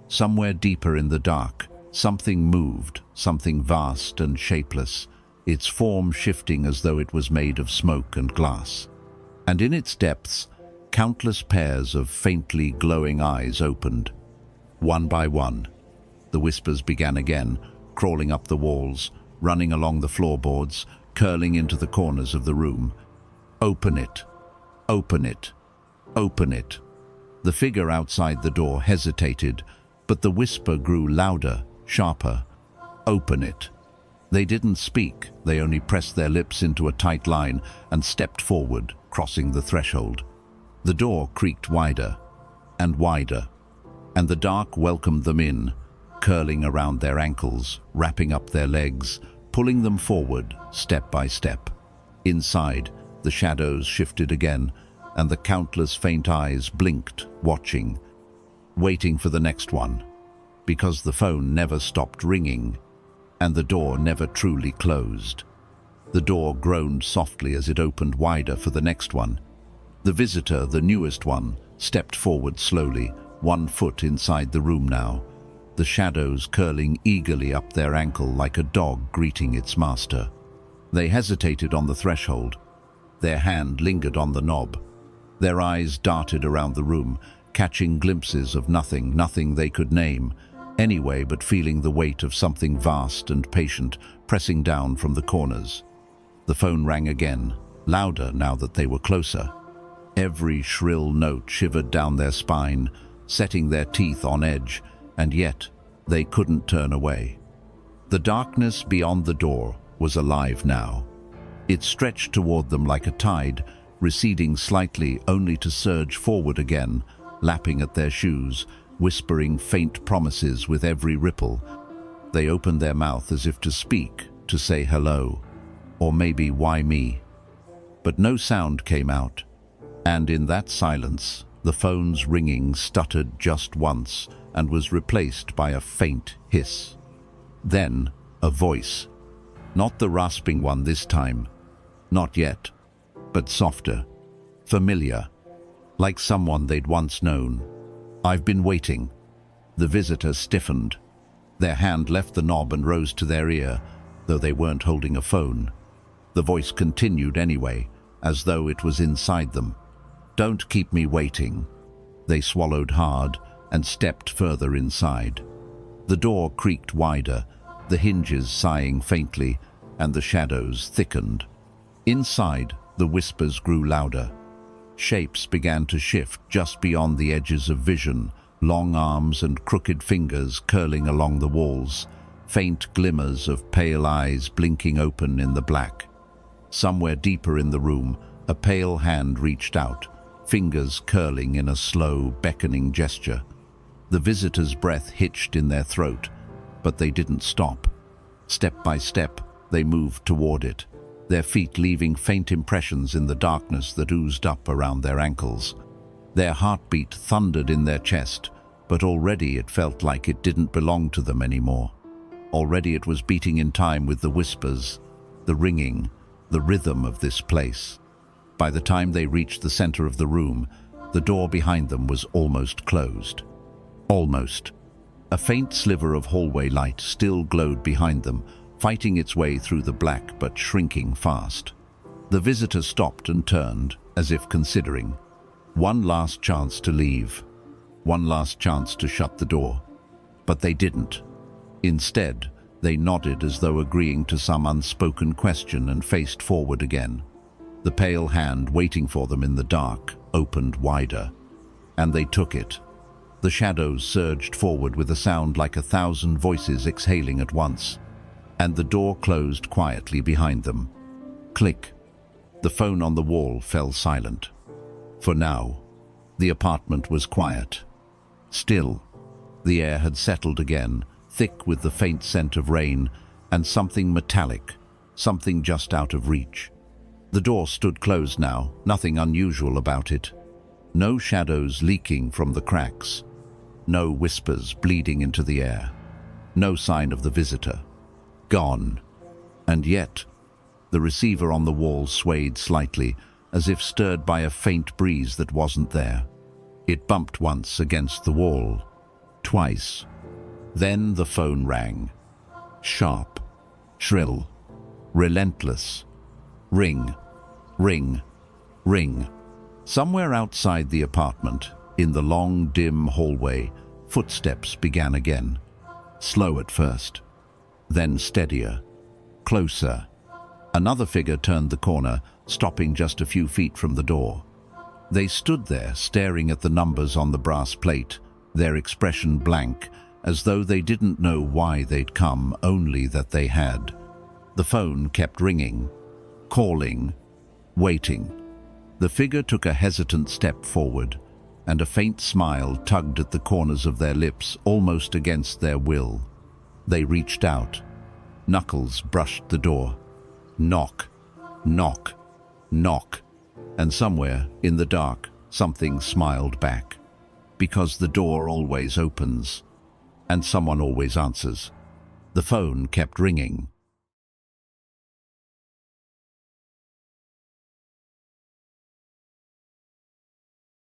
Somewhere deeper in the dark, something moved, something vast and shapeless, its form shifting as though it was made of smoke and glass. And in its depths, countless pairs of faintly glowing eyes opened. One by one, the whispers began again, crawling up the walls, running along the floorboards, curling into the corners of the room. Open it, open it, open it. The figure outside the door hesitated, but the whisper grew louder, sharper. Open it. They didn't speak, they only pressed their lips into a tight line and stepped forward, crossing the threshold. The door creaked wider and wider, and the dark welcomed them in, curling around their ankles, wrapping up their legs, pulling them forward, step by step. Inside, the shadows shifted again, and the countless faint eyes blinked, watching, waiting for the next one, because the phone never stopped ringing, and the door never truly closed. The door groaned softly as it opened wider for the next one. The visitor, the newest one, stepped forward slowly, 1 foot inside the room now, the shadows curling eagerly up their ankle like a dog greeting its master. They hesitated on the threshold. Their hand lingered on the knob. Their eyes darted around the room, catching glimpses of nothing they could name, anyway but feeling the weight of something vast and patient pressing down from the corners. The phone rang again, louder now that they were closer. Every shrill note shivered down their spine, setting their teeth on edge, and yet they couldn't turn away. The darkness beyond the door was alive now. It stretched toward them like a tide, receding slightly only to surge forward again, lapping at their shoes, whispering faint promises with every ripple. They opened their mouth as if to speak, to say hello, or maybe why me. But no sound came out, and in that silence, the phone's ringing stuttered just once and was replaced by a faint hiss. Then, a voice. Not the rasping one this time. Not yet, but softer, familiar, like someone they'd once known. I've been waiting. The visitor stiffened. Their hand left the knob and rose to their ear, though they weren't holding a phone. The voice continued anyway, as though it was inside them. Don't keep me waiting. They swallowed hard and stepped further inside. The door creaked wider, the hinges sighing faintly, and the shadows thickened. Inside, the whispers grew louder. Shapes began to shift just beyond the edges of vision, long arms and crooked fingers curling along the walls, faint glimmers of pale eyes blinking open in the black. Somewhere deeper in the room, a pale hand reached out, fingers curling in a slow, beckoning gesture. The visitor's breath hitched in their throat, but they didn't stop. Step by step, they moved toward it, their feet leaving faint impressions in the darkness that oozed up around their ankles. Their heartbeat thundered in their chest, but already it felt like it didn't belong to them anymore. Already it was beating in time with the whispers, the ringing, the rhythm of this place. By the time they reached the center of the room, the door behind them was almost closed. Almost. A faint sliver of hallway light still glowed behind them, fighting its way through the black but shrinking fast. The visitor stopped and turned, as if considering. One last chance to leave. One last chance to shut the door. But they didn't. Instead, They nodded as though agreeing to some unspoken question and faced forward again. The pale hand waiting for them in the dark opened wider, and they took it. The shadows surged forward with a sound like 1,000 voices exhaling at once, and the door closed quietly behind them. Click. The phone on the wall fell silent. For now, the apartment was quiet. Still, the air had settled again, thick with the faint scent of rain and something metallic, something just out of reach. The door stood closed now, nothing unusual about it. No shadows leaking from the cracks. No whispers bleeding into the air. No sign of the visitor. Gone. And yet, the receiver on the wall swayed slightly, as if stirred by a faint breeze that wasn't there. It bumped once against the wall. Twice. Then the phone rang. Sharp. Shrill. Relentless. Ring. Ring. Ring. Somewhere outside the apartment, in the long, dim hallway, footsteps began again. Slow at first. Then steadier. Closer. Another figure turned the corner, stopping just a few feet from the door. They stood there, staring at the numbers on the brass plate, their expression blank, as though they didn't know why they'd come, only that they had. The phone kept ringing, calling, waiting. The figure took a hesitant step forward, and a faint smile tugged at the corners of their lips, almost against their will. They reached out. Knuckles brushed the door. Knock, knock, knock. And somewhere, in the dark, something smiled back. Because the door always opens, and someone always answers. The phone kept ringing.